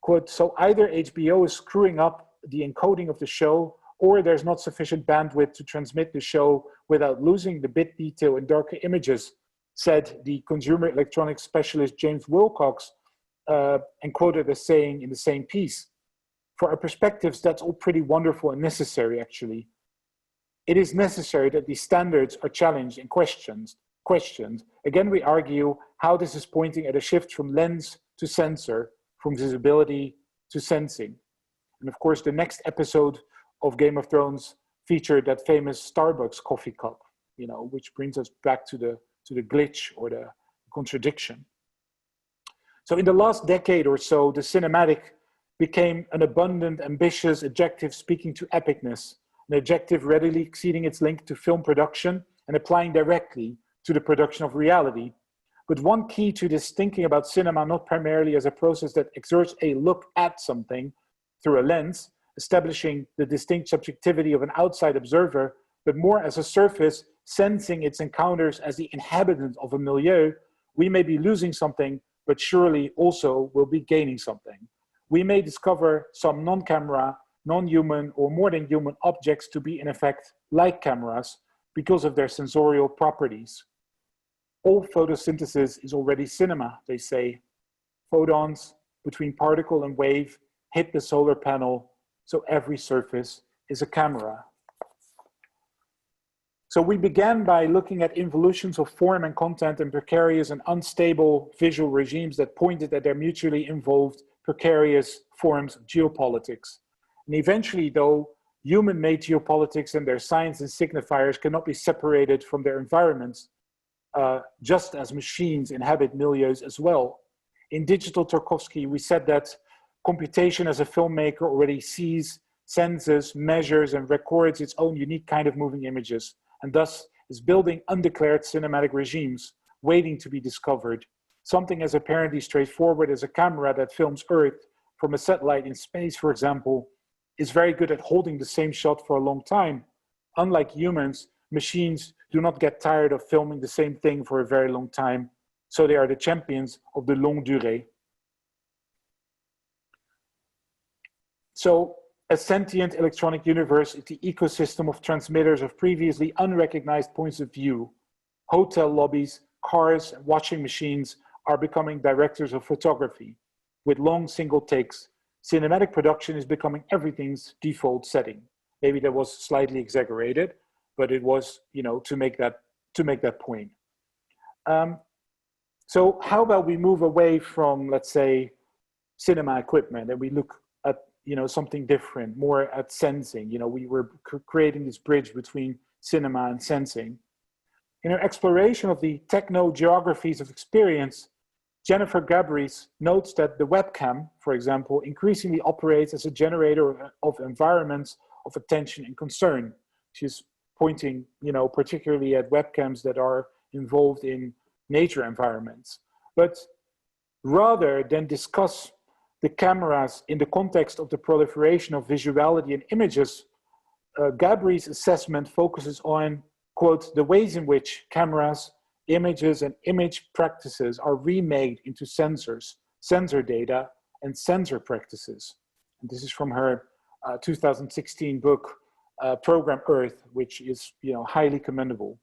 B: Quote, so either HBO is screwing up the encoding of the show, or there's not sufficient bandwidth to transmit the show without losing the bit detail in darker images, said the consumer electronics specialist James Wilcox, and quoted as saying in the same piece. For our perspectives, that's all pretty wonderful and necessary, actually. It is necessary that these standards are challenged and questioned. Again, we argue how this is pointing at a shift from lens to sensor, from visibility to sensing. And of course, the next episode of Game of Thrones featured that famous Starbucks coffee cup, which brings us back to the glitch or the contradiction. So in the last decade or so, the cinematic became an abundant, ambitious adjective speaking to epicness, an adjective readily exceeding its link to film production and applying directly to the production of reality. But one key to this thinking about cinema, not primarily as a process that exerts a look at something through a lens, establishing the distinct subjectivity of an outside observer, but more as a surface sensing its encounters as the inhabitant of a milieu, we may be losing something, but surely also will be gaining something. We may discover some non-camera, non-human, or more than human objects to be in effect like cameras because of their sensorial properties. All photosynthesis is already cinema, they say. Photons between particle and wave hit the solar panel, so every surface is a camera. So we began by looking at involutions of form and content in precarious and unstable visual regimes that pointed at their mutually involved precarious forms of geopolitics. And eventually, though, human-made geopolitics and their signs and signifiers cannot be separated from their environments, just as machines inhabit milieus as well. In Digital Tarkovsky, we said that computation as a filmmaker already sees, senses, measures, and records its own unique kind of moving images, and thus is building undeclared cinematic regimes waiting to be discovered. Something as apparently straightforward as a camera that films Earth from a satellite in space, for example, is very good at holding the same shot for a long time. Unlike humans, machines do not get tired of filming the same thing for a very long time. So they are the champions of the longue durée. So a sentient electronic universe is the ecosystem of transmitters of previously unrecognized points of view. Hotel lobbies, cars, and washing machines are becoming directors of photography. With long single takes, cinematic production is becoming everything's default setting. Maybe that was slightly exaggerated, but it was, to make that point. So how about we move away from, let's say, cinema equipment, and we look at, something different, more at sensing. We were creating this bridge between cinema and sensing. In her exploration of the techno-geographies of experience, Jennifer Gabrys notes that the webcam, for example, increasingly operates as a generator of environments of attention and concern. She's pointing, particularly at webcams that are involved in nature environments. But rather than discuss the cameras in the context of the proliferation of visuality and images, Gabrys' assessment focuses on, quote, the ways in which cameras, images, and image practices are remade into sensors, sensor data, and sensor practices. And this is from her 2016 book, Program Earth, which is highly commendable.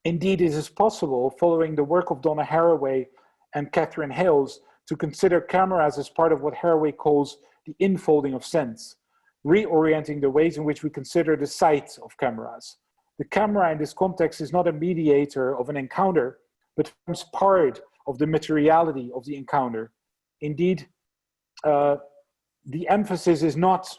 B: Indeed, it is possible, following the work of Donna Haraway and Catherine Hales, to consider cameras as part of what Haraway calls the infolding of sense, reorienting the ways in which we consider the sight of cameras. The camera in this context is not a mediator of an encounter, but forms part of the materiality of the encounter. Indeed, the emphasis is not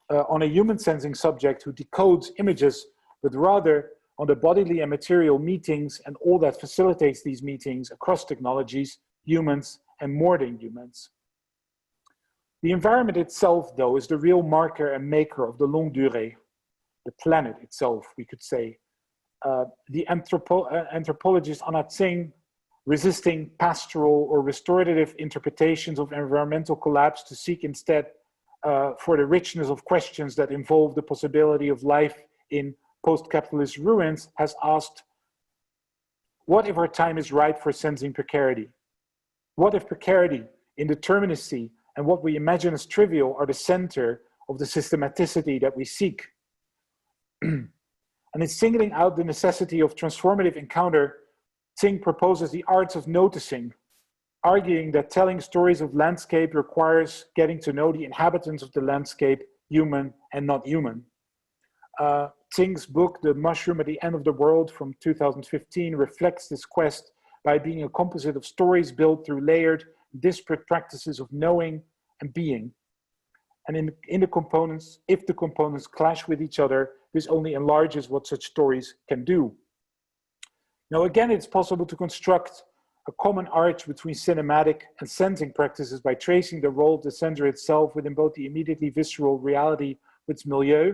B: on a human sensing subject who decodes images, but rather on the bodily and material meetings and all that facilitates these meetings across technologies, humans, and more than humans. The environment itself, though, is the real marker and maker of the longue durée, the planet itself, we could say. The anthropologist Anna Tsing, resisting pastoral or restorative interpretations of environmental collapse to seek instead for the richness of questions that involve the possibility of life in post-capitalist ruins, has asked, what if our time is right for sensing precarity? What if precarity, indeterminacy, and what we imagine as trivial are the center of the systematicity that we seek? And in singling out the necessity of transformative encounter, Tsing proposes the arts of noticing, arguing that telling stories of landscape requires getting to know the inhabitants of the landscape, human and not human. Tsing's book, The Mushroom at the End of the World from 2015, reflects this quest by being a composite of stories built through layered, disparate practices of knowing and being. And in the components, if the components clash with each other, this only enlarges what such stories can do. Now, again, it's possible to construct a common arch between cinematic and sensing practices by tracing the role of the sensor itself within both the immediately visceral reality of its milieu,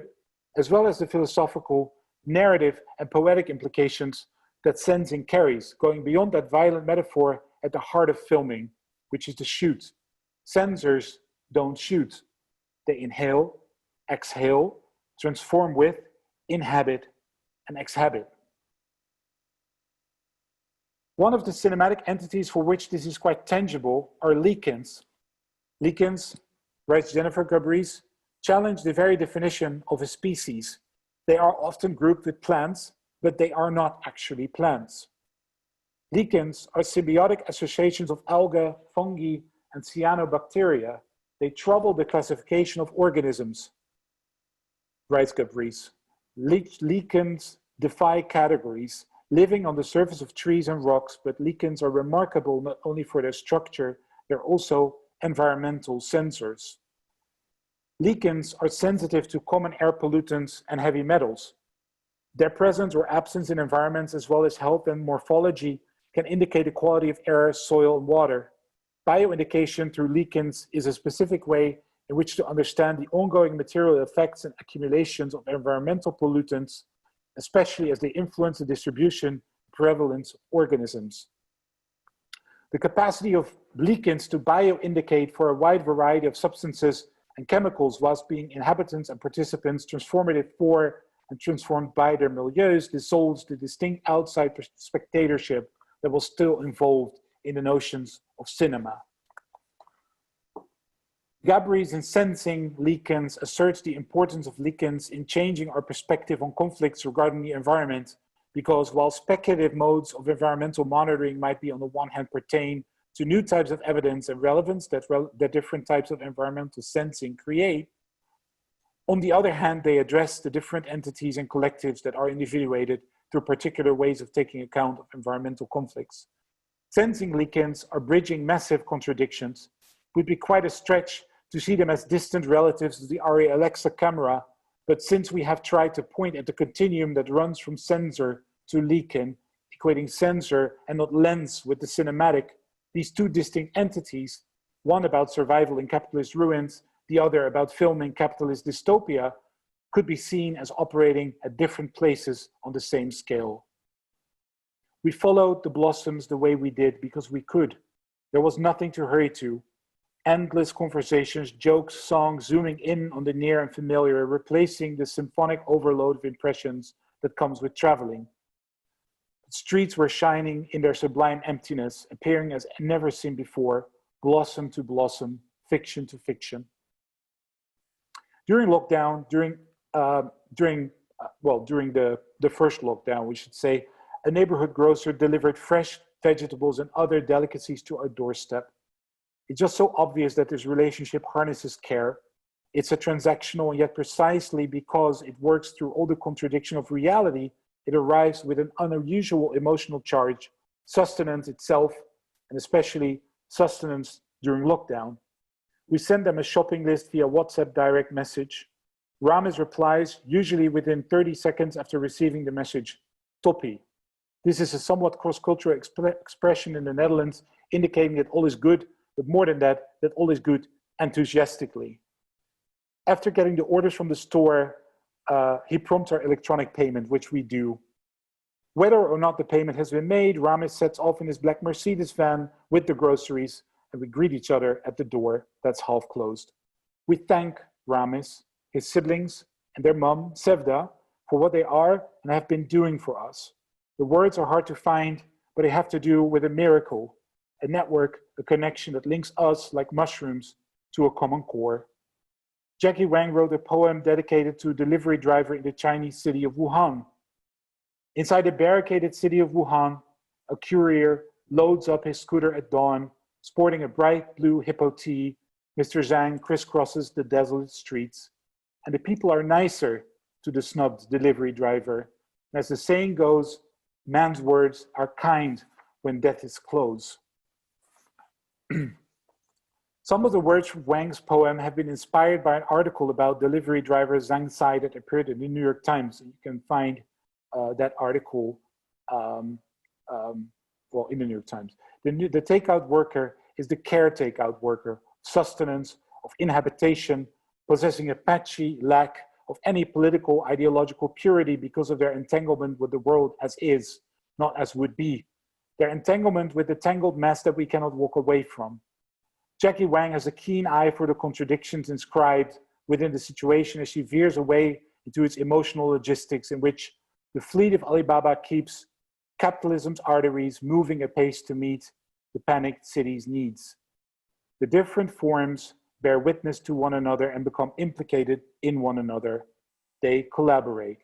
B: as well as the philosophical, narrative, and poetic implications that sensing carries, going beyond that violent metaphor at the heart of filming, which is the shoot. Sensors don't shoot. They inhale, exhale, transform with, inhabit, and exhabit. One of the cinematic entities for which this is quite tangible are lichens. Lichens, writes Jennifer Gabrys, challenge the very definition of a species. They are often grouped with plants, but they are not actually plants. Lichens are symbiotic associations of algae, fungi, and cyanobacteria. They trouble the classification of organisms, writes Gabrys. Lichens defy categories, living on the surface of trees and rocks, but lichens are remarkable not only for their structure, they're also environmental sensors. Lichens are sensitive to common air pollutants and heavy metals. Their presence or absence in environments, as well as health and morphology, can indicate the quality of air, soil, and water. Bioindication through lichens is a specific way in which to understand the ongoing material effects and accumulations of environmental pollutants, especially as they influence the distribution and prevalence of organisms. The capacity of lichens to bioindicate for a wide variety of substances and chemicals whilst being inhabitants and participants transformative for and transformed by their milieus dissolves the distinct outside spectatorship that was still involved in the notions of cinema. Gabrys in Sensing Lichens asserts the importance of lichens in changing our perspective on conflicts regarding the environment, because while speculative modes of environmental monitoring might be on the one hand pertain to new types of evidence and relevance that different types of environmental sensing create, on the other hand, they address the different entities and collectives that are individuated through particular ways of taking account of environmental conflicts. Sensing lichens are bridging massive contradictions. It would be quite a stretch to see them as distant relatives of the Arri Alexa camera, but since we have tried to point at the continuum that runs from sensor to lichen, equating sensor and not lens with the cinematic, these two distinct entities, one about survival in capitalist ruins, the other about filming capitalist dystopia, could be seen as operating at different places on the same scale. We followed the blossoms the way we did because we could. There was nothing to hurry to. Endless conversations, jokes, songs, zooming in on the near and familiar, replacing the symphonic overload of impressions that comes with traveling. The streets were shining in their sublime emptiness, appearing as never seen before, blossom to blossom, fiction to fiction. During lockdown, during the first lockdown, we should say, a neighborhood grocer delivered fresh vegetables and other delicacies to our doorstep. It's just so obvious that this relationship harnesses care. It's a transactional, and yet precisely because it works through all the contradiction of reality, it arrives with an unusual emotional charge, sustenance itself, and especially sustenance during lockdown. We send them a shopping list via WhatsApp direct message. Rames replies, usually within 30 seconds after receiving the message, toppie. This is a somewhat cross-cultural expression in the Netherlands, indicating that all is good, but more than that, that all is good enthusiastically. After getting the orders from the store, he prompts our electronic payment, which we do. Whether or not the payment has been made, Rames sets off in his black Mercedes van with the groceries, and we greet each other at the door that's half closed. We thank Rames, his siblings, and their mom, Sevda, for what they are and have been doing for us. The words are hard to find, but they have to do with a miracle, a network, a connection that links us like mushrooms to a common core. Jackie Wang wrote a poem dedicated to a delivery driver in the Chinese city of Wuhan. Inside the barricaded city of Wuhan, a courier loads up his scooter at dawn, sporting a bright blue hippo tee. Mr. Zhang crisscrosses the desolate streets, and the people are nicer to the snubbed delivery driver. And as the saying goes, man's words are kind when death is close. Some of the words from Wang's poem have been inspired by an article about delivery driver Zhang Sai that appeared in the New York Times. You can find that article in the New York Times. The takeout worker is the care takeout worker, sustenance, of inhabitation, possessing a patchy lack of any political ideological purity because of their entanglement with the world as is, not as would be. Their entanglement with the tangled mess that we cannot walk away from. Jackie Wang has a keen eye for the contradictions inscribed within the situation as she veers away into its emotional logistics in which the fleet of Alibaba keeps capitalism's arteries moving apace to meet the panicked city's needs. The different forms bear witness to one another and become implicated in one another. They collaborate.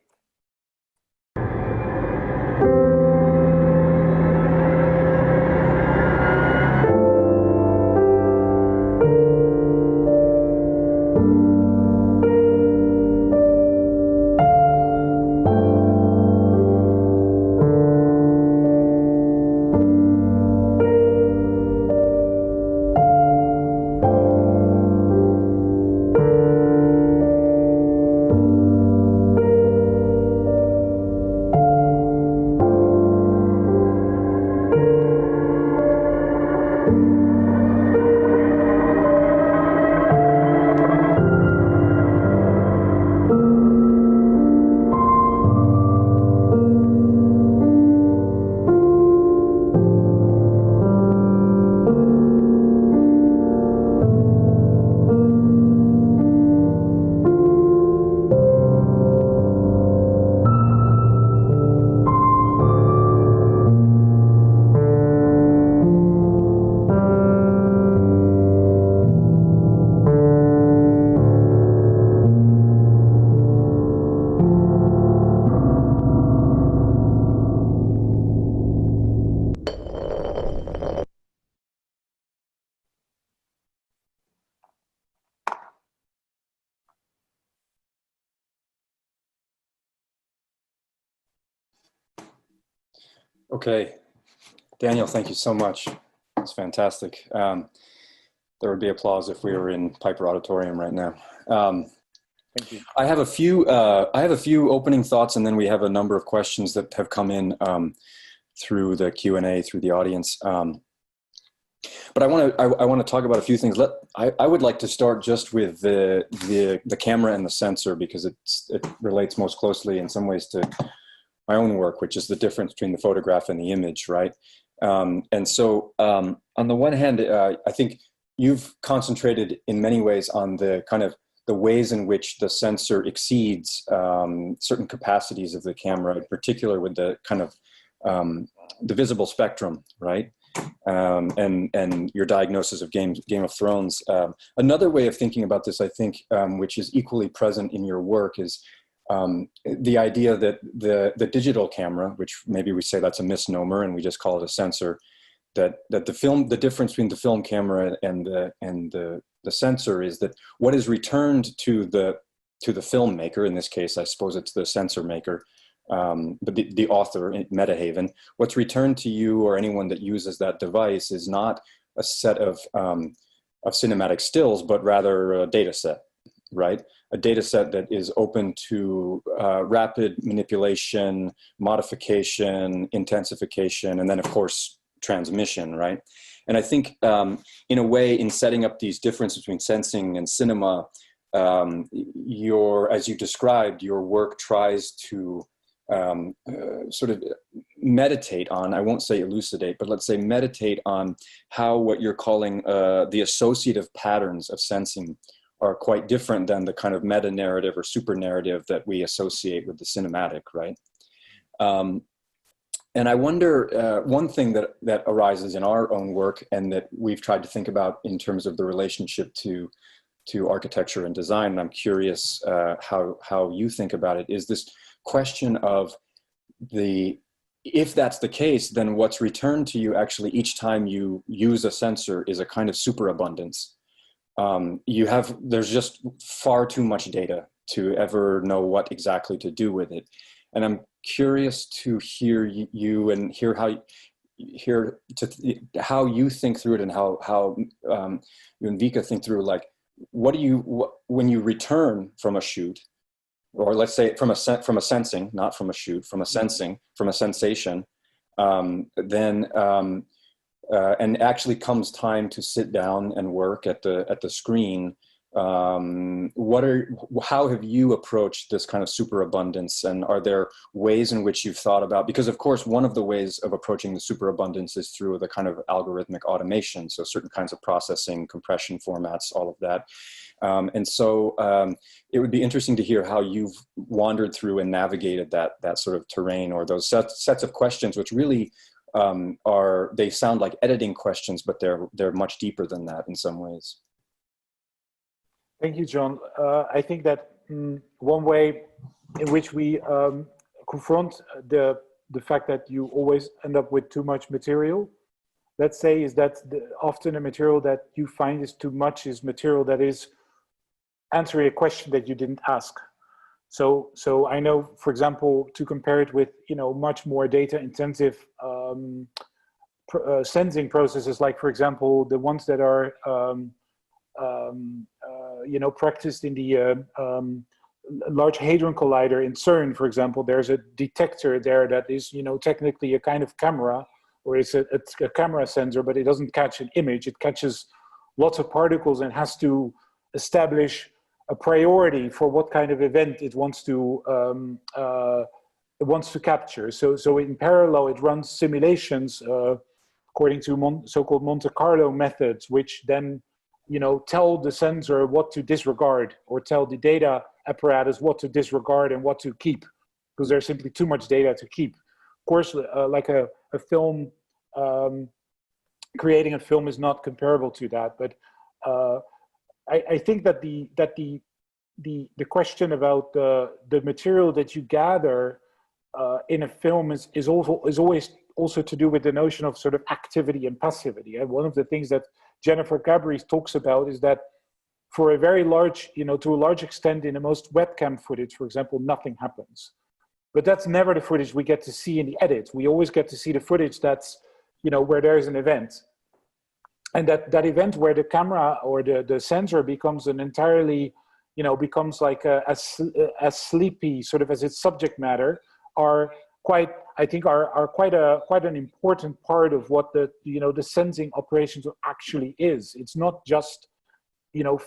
C: Okay, Daniel, thank you so much. It's fantastic. There would be applause if we were in Piper Auditorium right now.
B: Thank you.
C: I have a few opening thoughts, and then we have a number of questions that have come in through the Q&A, through the audience. But I want to talk about a few things. I would like to start just with the camera and the sensor, because it relates most closely in some ways to my own work, which is the difference between the photograph and the image, right? And so on the one hand, I think you've concentrated in many ways on the kind of the ways in which the sensor exceeds certain capacities of the camera, in particular with the kind of the visible spectrum, right? And your diagnosis of Game of Thrones. Another way of thinking about this, I think, which is equally present in your work, is the idea that the digital camera, which maybe we say that's a misnomer and we just call it a sensor, that the difference between the film camera and the sensor is that what is returned to the filmmaker, in this case, I suppose it's the sensor maker, but the author, Metahaven, what's returned to you or anyone that uses that device is not a set of cinematic stills, but rather a data set, right? A data set that is open to rapid manipulation, modification, intensification, and then of course, transmission, right? And I think in a way, in setting up these differences between sensing and cinema, as you described, your work tries to sort of meditate on, I won't say elucidate, but let's say meditate on how what you're calling the associative patterns of sensing are quite different than the kind of meta-narrative or super-narrative that we associate with the cinematic, right? And I wonder, one thing that arises in our own work and that we've tried to think about in terms of the relationship to architecture and design, and I'm curious how you think about it, is this question of if that's the case, then what's returned to you actually each time you use a sensor is a kind of superabundance. There's just far too much data to ever know what exactly to do with it. And I'm curious to hear you and hear how you think through it, and how you and Vika think through, like, when you return from a shoot, or let's say from a sensing, not from a shoot, from a sensing, from a sensation, then and actually comes time to sit down and work at the screen. How have you approached this kind of superabundance, and are there ways in which you've thought about, because of course one of the ways of approaching the superabundance is through the kind of algorithmic automation, so certain kinds of processing, compression formats, all of that. And so it would be interesting to hear how you've wandered through and navigated that sort of terrain, or those sets of questions, which really they sound like editing questions, but they're much deeper than that in some ways.
B: Thank you, John. I think that one way in which we confront the fact that you always end up with too much material, let's say, is that often a material that you find is too much is material that is answering a question that you didn't ask. So I know, for example, to compare it with much more data intensive sensing processes, like for example the ones that are practiced in the Large Hadron Collider in CERN, for example. There's a detector there that is, technically a kind of camera, or it's a camera sensor, but it doesn't catch an image. It catches lots of particles and has to establish a priority for what kind of event it wants to capture. So in parallel, it runs simulations according to so-called Monte Carlo methods, which then tell the sensor what to disregard, or tell the data apparatus what to disregard and what to keep, because there's simply too much data to keep. Of course, like a film, creating a film is not comparable to that. But I think that the question about the material that you gather in a film is always also to do with the notion of sort of activity and passivity. And one of the things that Jennifer Gabrys talks about is that for a very large, to a large extent in the most webcam footage, for example, nothing happens. but that's never the footage we get to see in the edit. We always get to see the footage that's, where there's an event. And that event where the camera or the sensor becomes an entirely, becomes like as sleepy sort of as its subject matter, are quite, I think, are quite an important part of what the sensing operations actually is. It's not just,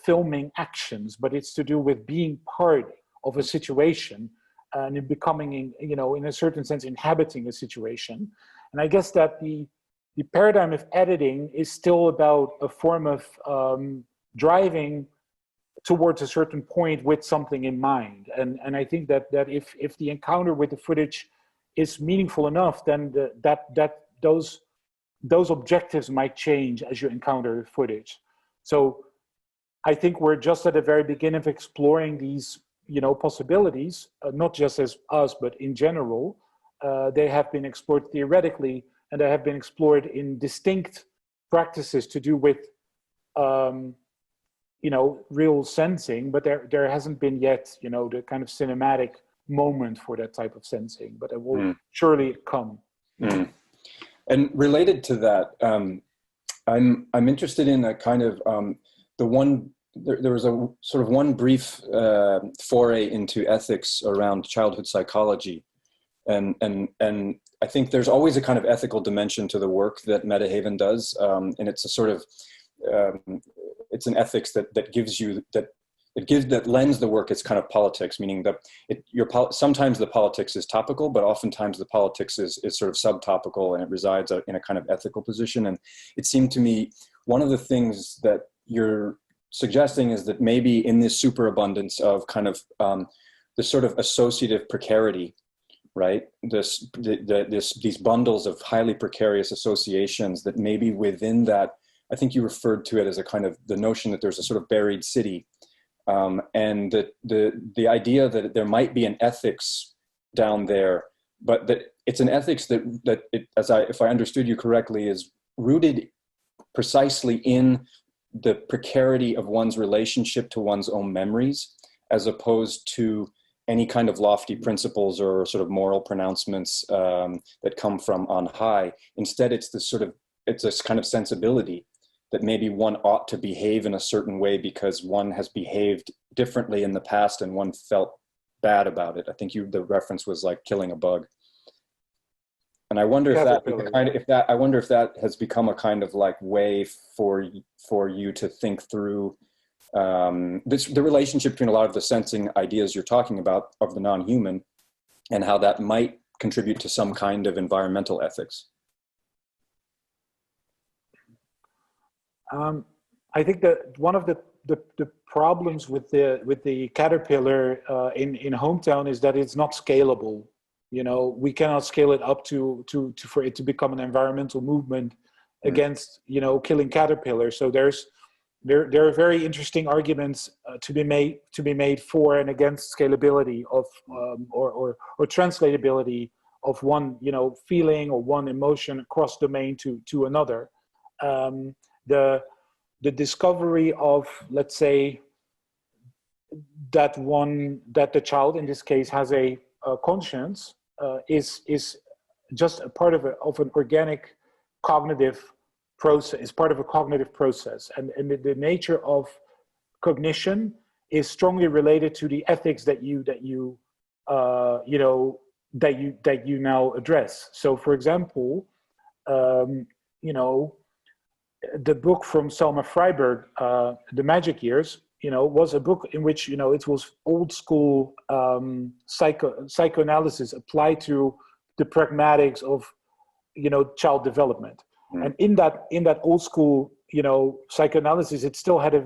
B: filming actions, but it's to do with being part of a situation and becoming, in a certain sense, inhabiting a situation. And I guess that the paradigm of editing is still about a form of driving towards a certain point with something in mind. And I think that if the encounter with the footage is meaningful enough, then those objectives might change as you encounter the footage. So I think we're just at the very beginning of exploring these possibilities, not just as us, but in general. They have been explored theoretically, and they have been explored in distinct practices to do with, real sensing, but there hasn't been yet, the kind of cinematic moment for that type of sensing, but it will surely come.
C: Mm. And related to that, I'm interested in a kind of there was a sort of one brief foray into ethics around childhood psychology, and I think there's always a kind of ethical dimension to the work that Metahaven does, and it's a sort of it's an ethics that gives you that lends the work its kind of politics, meaning that sometimes the politics is topical, but oftentimes the politics is sort of subtopical, and it resides in a kind of ethical position. And it seemed to me one of the things that you're suggesting is that maybe in this superabundance of kind of this sort of associative precarity, right? These bundles of highly precarious associations, that maybe within that, I think you referred to it as a kind of the notion that there's a sort of buried city, and that the idea that there might be an ethics down there, but that it's an ethics if I understood you correctly, is rooted precisely in the precarity of one's relationship to one's own memories, as opposed to any kind of lofty principles or sort of moral pronouncements that come from on high. Instead, it's this kind of sensibility that maybe one ought to behave in a certain way because one has behaved differently in the past and one felt bad about it. I think the reference was like killing a bug. And I wonder if that has become a kind of like way for you to think through the relationship between a lot of the sensing ideas you're talking about of the non-human, and how that might contribute to some kind of environmental ethics.
B: I think that one of the problems with the caterpillar in Hometown is that it's not scalable. We cannot scale it up for it to become an environmental movement against, killing caterpillars. So there are very interesting arguments to be made for and against scalability of or translatability of one feeling or one emotion across domain to another. The discovery of, let's say, that the child in this case has a conscience is just a part of an organic cognitive process. Is part of a cognitive process, and the nature of cognition is strongly related to the ethics that you now address. So, for example, the book from Selma Freiberg, The Magic Years, was a book in which, it was old school psychoanalysis applied to the pragmatics of, child development. And in that old school, psychoanalysis, it still had a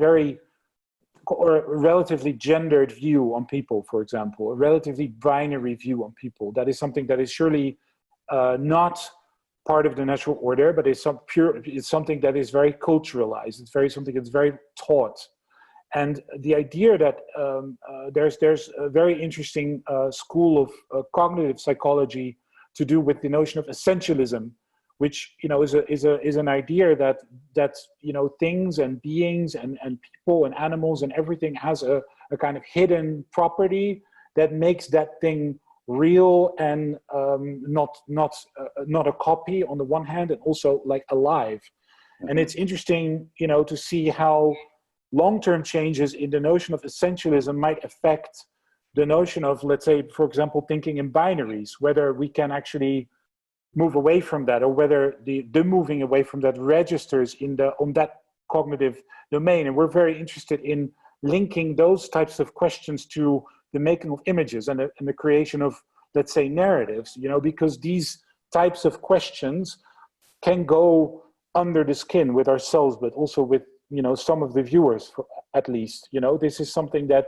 B: relatively gendered view on people, for example, a relatively binary view on people. That is something that is surely not part of the natural order, but it's something that is very culturalized. It's something that's very taught. And the idea that there's a very interesting school of cognitive psychology to do with the notion of essentialism, which is an idea that things and beings and people and animals and everything has a kind of hidden property that makes that thing real and not a copy on the one hand, and also like alive. And it's interesting, to see how long-term changes in the notion of essentialism might affect the notion of, let's say, for example, thinking in binaries, whether we can actually move away from that, or whether the moving away from that registers on that cognitive domain. And we're very interested in linking those types of questions to the making of images and the creation of, let's say, narratives, because these types of questions can go under the skin with ourselves, but also with, some of the viewers, at least. This is something that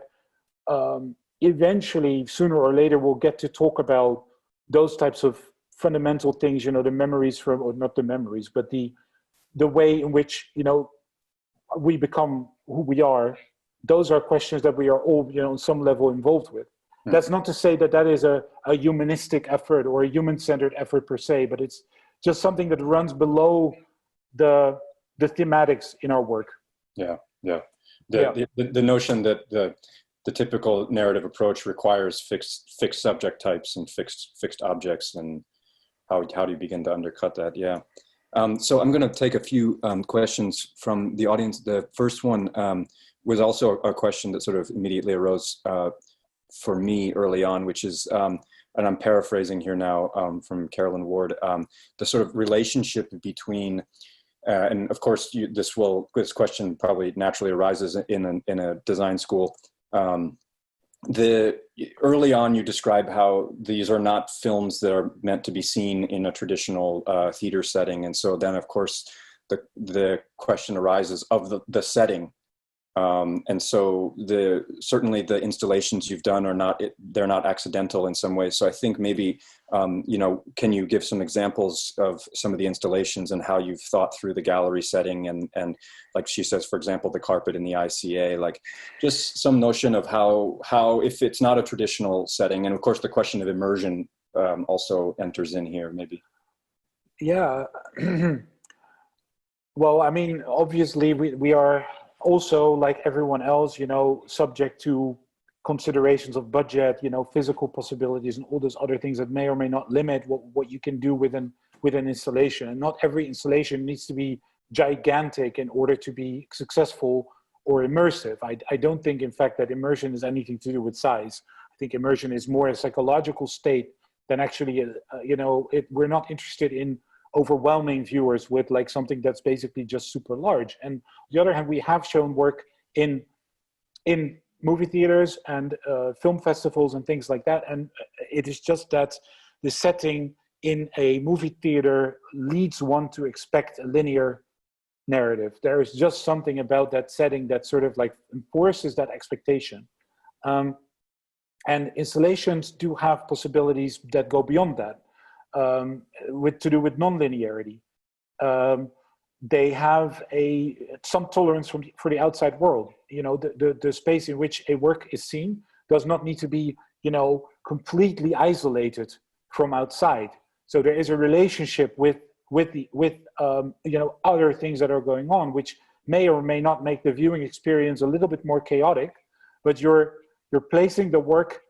B: eventually, sooner or later, we'll get to talk about those types of fundamental things, the memories from, or not the memories, but the way in which, we become who we are. Those are questions that we are all, on some level involved with. That's not to say that that is a humanistic effort or a human-centered effort per se, but it's just something that runs below the thematics in our work.
C: Yeah. The notion that the typical narrative approach requires fixed subject types and fixed objects, and how do you begin to undercut that? Yeah. So I'm going to take a few questions from the audience. The first one was also a question that sort of immediately arose for me early on, which is, and I'm paraphrasing here now from Carolyn Ward, the sort of relationship between, and of course this question probably naturally arises in a design school. Early on, you describe how these are not films that are meant to be seen in a traditional theater setting, and so then of course the question arises of the setting. And so certainly the installations you've done they're not accidental in some ways. So I think maybe, can you give some examples of some of the installations and how you've thought through the gallery setting and like she says, for example, the carpet in the ICA, like just some notion of how if it's not a traditional setting, and of course the question of immersion also enters in here maybe.
B: Yeah. Well, I mean, obviously we are also, like everyone else, subject to considerations of budget, physical possibilities and all those other things that may or may not limit what you can do with an installation. And not every installation needs to be gigantic in order to be successful or immersive. I don't think, in fact, that immersion has anything to do with size. I think immersion is more a psychological state than actually, we're not interested in overwhelming viewers with like something that's basically just super large. And on the other hand, we have shown work in movie theaters and film festivals and things like that. And it is just that the setting in a movie theater leads one to expect a linear narrative. There is just something about that setting that sort of like enforces that expectation. And installations do have possibilities that go beyond that. To do with non-linearity. They have some tolerance for the outside world. The space in which a work is seen does not need to be, completely isolated from outside. So there is a relationship with other things that are going on, which may or may not make the viewing experience a little bit more chaotic, but you're placing the work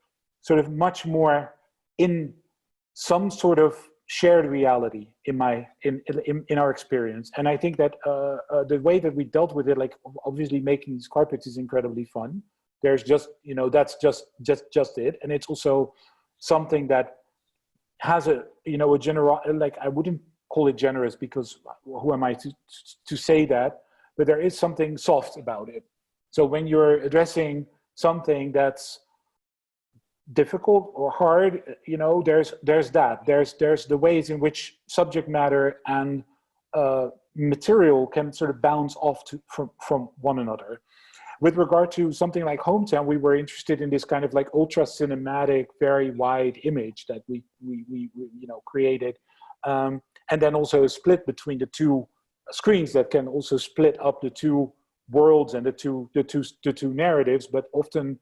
B: sort of much more in some sort of shared reality in our experience. And I think that the way that we dealt with it, like obviously making these carpets is incredibly fun. There's just, that's just it. And it's also something that has a general, like I wouldn't call it generous because who am I to say that, but there is something soft about it. So when you're addressing something that's difficult or hard, there's the ways in which subject matter and material can sort of bounce off from one another. With regard to something like Hometown, we were interested in this kind of like ultra cinematic, very wide image that we created, and then also a split between the two screens that can also split up the two worlds and the two narratives, but often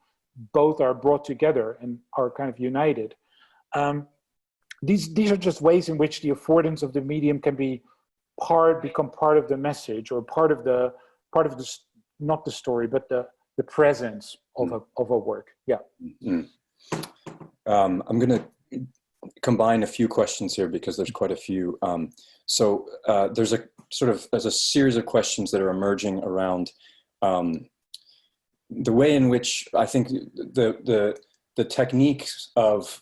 B: both are brought together and are kind of united. These are just ways in which the affordance of the medium can become part of the message, or part of the not the story, but the presence of a work. Yeah.
C: I'm going to combine a few questions here because there's quite a few. There's a series of questions that are emerging around the way in which I think the techniques of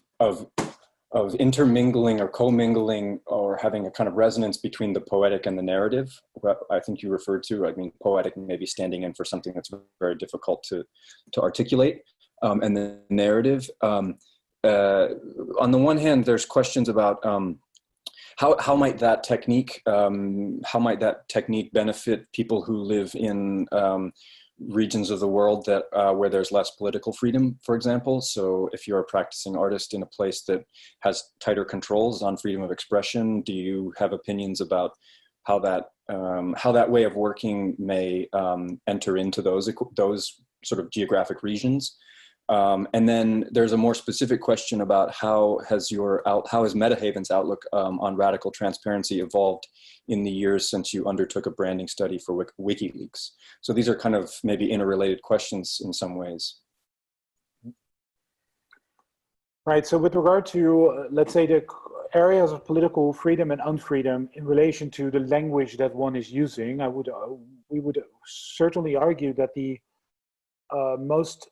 C: intermingling or commingling or having a kind of resonance between the poetic and the narrative, what I think you referred to. I mean, poetic maybe standing in for something that's very difficult to articulate, and the narrative. On the one hand, there's questions about how might that technique benefit people who live in regions of the world that where there's less political freedom, for example. So if you're a practicing artist in a place that has tighter controls on freedom of expression, do you have opinions about how that way of working may enter into those sort of geographic regions? And then there's a more specific question about how has Metahaven's outlook on radical transparency evolved in the years since you undertook a branding study for WikiLeaks? So these are kind of maybe interrelated questions in some ways.
B: Right, so with regard to, let's say, the areas of political freedom and unfreedom in relation to the language that one is using, we would certainly argue that the most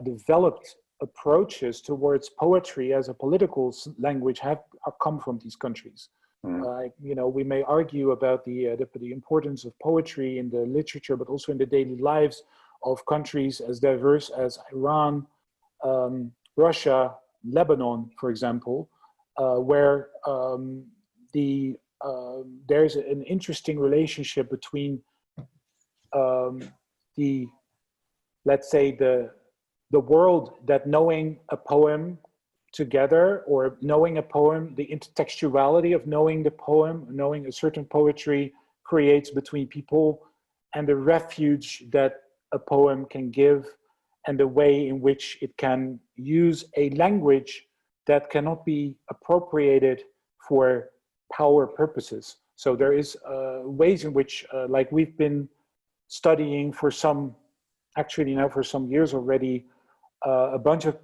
B: developed approaches towards poetry as a political language have come from these countries. We may argue about the importance of poetry in the literature, but also in the daily lives of countries as diverse as Iran, Russia, Lebanon, for example, where there's an interesting relationship between let's say the world that knowing a poem together, or knowing a poem, the intertextuality of knowing the poem, knowing a certain poetry creates between people, and the refuge that a poem can give, and the way in which it can use a language that cannot be appropriated for power purposes. So there is ways in which, like we've been studying for some years already, a bunch of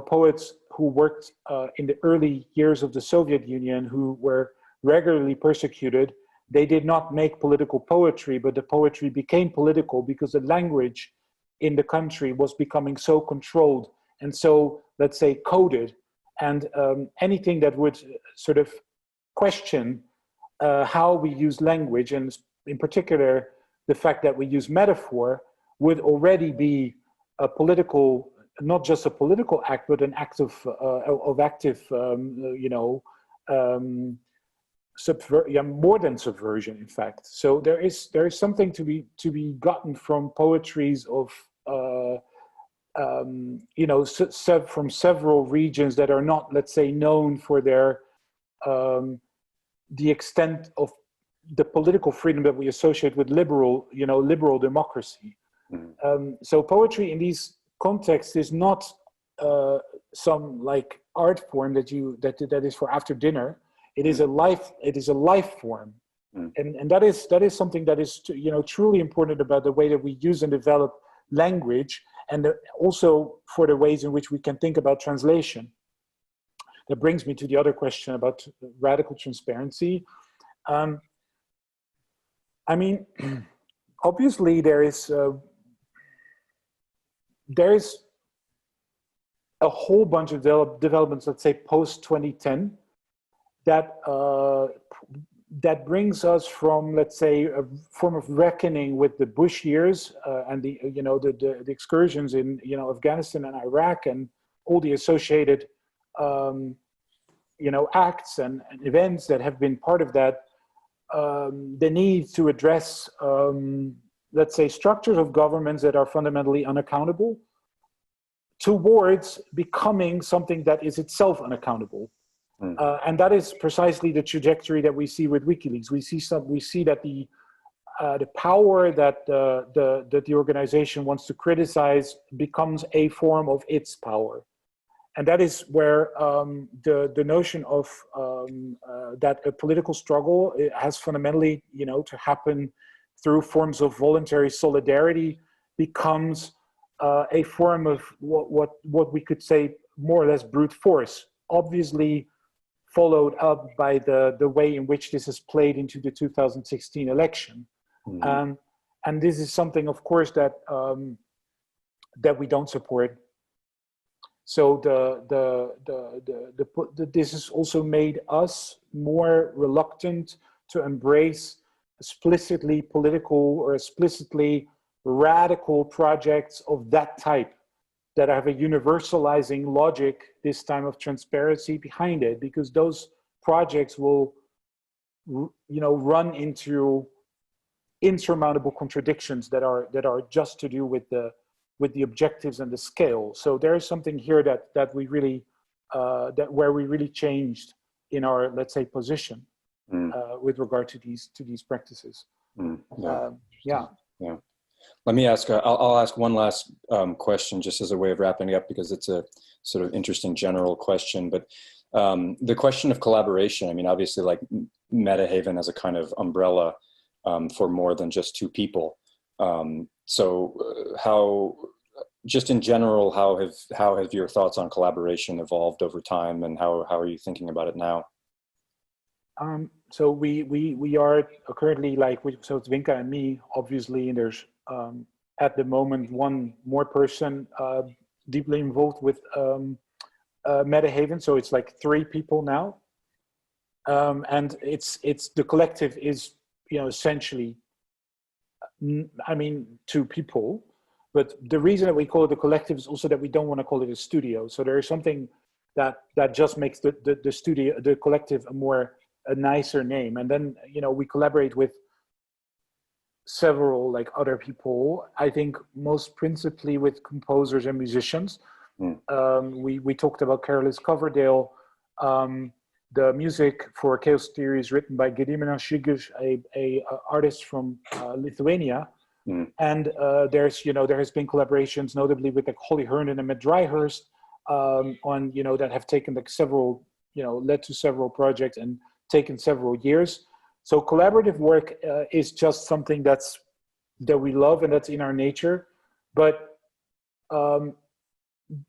B: poets who worked in the early years of the Soviet Union, who were regularly persecuted. They did not make political poetry, but the poetry became political because the language in the country was becoming so controlled and so, let's say, coded, and anything that would sort of question how we use language, and in particular the fact that we use metaphor, would already be a political, not just a political act, but an act of active, more than subversion, in fact. So there is something to be gotten from poetries of from several regions that are not, let's say, known for their the extent of the political freedom that we associate with liberal democracy. So poetry in these contexts is not some like art form that is for after dinner. It is a life form, and that is something that is truly important about the way that we use and develop language, and also for the ways in which we can think about translation. That brings me to the other question about radical transparency. I mean, obviously there is a whole bunch of developments, let's say post 2010, that brings us from, let's say, a form of reckoning with the Bush years and the excursions in Afghanistan and Iraq and all the associated acts and events that have been part of that. The need to address, let's say, structures of governments that are fundamentally unaccountable, towards becoming something that is itself unaccountable. And that is precisely the trajectory that we see with WikiLeaks. We see that the power that the organization wants to criticize becomes a form of its power. And that is where the notion of that a political struggle has fundamentally, to happen through forms of voluntary solidarity becomes a form of what we could say more or less brute force, obviously followed up by the way in which this is played into the 2016 election.
C: Mm-hmm.
B: And this is something, of course, that that we don't support. So this has also made us more reluctant to embrace explicitly political or explicitly radical projects of that type that have a universalizing logic, this time of transparency behind it, because those projects will, run into insurmountable contradictions that are just to do with the objectives and the scale. So there is something here that we really where we really changed in our, let's say, position with regard to these practices. Yeah.
C: Let me ask. I'll ask one last question, just as a way of wrapping up, because it's a sort of interesting general question. But the question of collaboration. I mean, obviously, like Metahaven as a kind of umbrella for more than just two people. How, just in general, how have your thoughts on collaboration evolved over time, and how are you thinking about it now?
B: So we are currently so it's Vinka and me, obviously, and there's at the moment one more person deeply involved with Metahaven. So it's like 3 people now, and it's the collective is essentially, I mean, 2 people. But the reason that we call it the collective is also that we don't want to call it a studio. So there is something that just makes the studio, the collective, a nicer name. And then we collaborate with several other people. I think most principally with composers and musicians. We talked about Carolus Coverdale. The music for Chaos Theory is written by Gabrys, a artist from Lithuania. And there has been collaborations, notably with Holly Herndon and Matt Dryhurst, on that have taken several, led to several projects and taken several years. So collaborative work is just something that we love and that's in our nature. But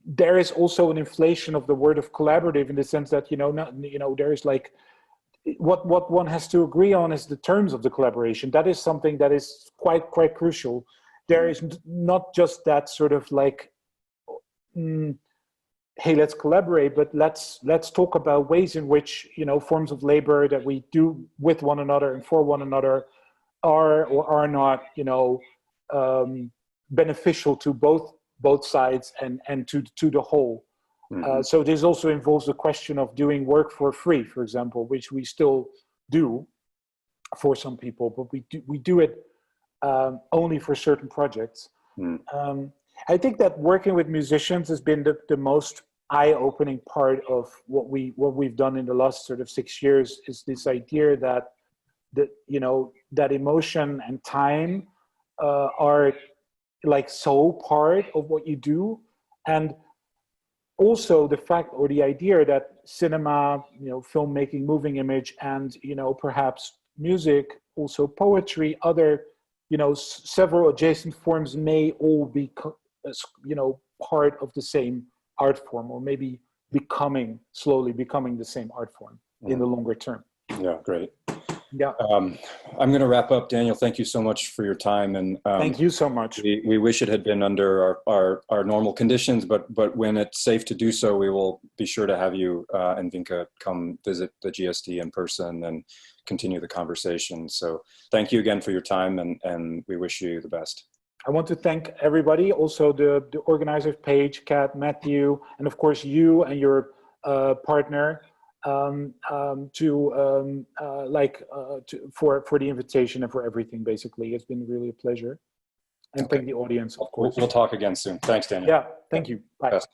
B: there is also an inflation of the word of collaborative, in the sense that there is what one has to agree on is the terms of the collaboration. That is something that is quite crucial. There is not just that sort of hey, let's collaborate, but let's talk about ways in which forms of labor that we do with one another and for one another are or are not beneficial to both sides and to the whole. So this also involves the question of doing work for free, for example, which we still do for some people, but we do it only for certain projects. I think that working with musicians has been the most eye-opening part of what we've done in the last sort of 6 years, is this idea that that emotion and time are so part of what you do. And also the fact or the idea that cinema, filmmaking, moving image, and perhaps music, also poetry, other several adjacent forms may all be part of the same art form, or maybe slowly becoming the same art form in the longer term.
C: Yeah, great.
B: Yeah.
C: I'm going to wrap up. Daniel, thank you so much for your time. And
B: thank you so much.
C: We wish it had been under our normal conditions, but when it's safe to do so, we will be sure to have you and Vinka come visit the GSD in person and continue the conversation. So thank you again for your time, and we wish you the best.
B: I want to thank everybody, also the organizers, Paige, Kat, Matthew, and of course you and your partner, for the invitation and for everything. Basically, it's been really a pleasure. And thank the audience, of course.
C: We'll talk again soon. Thanks, Daniel.
B: Yeah, thank you. Bye.
C: Best.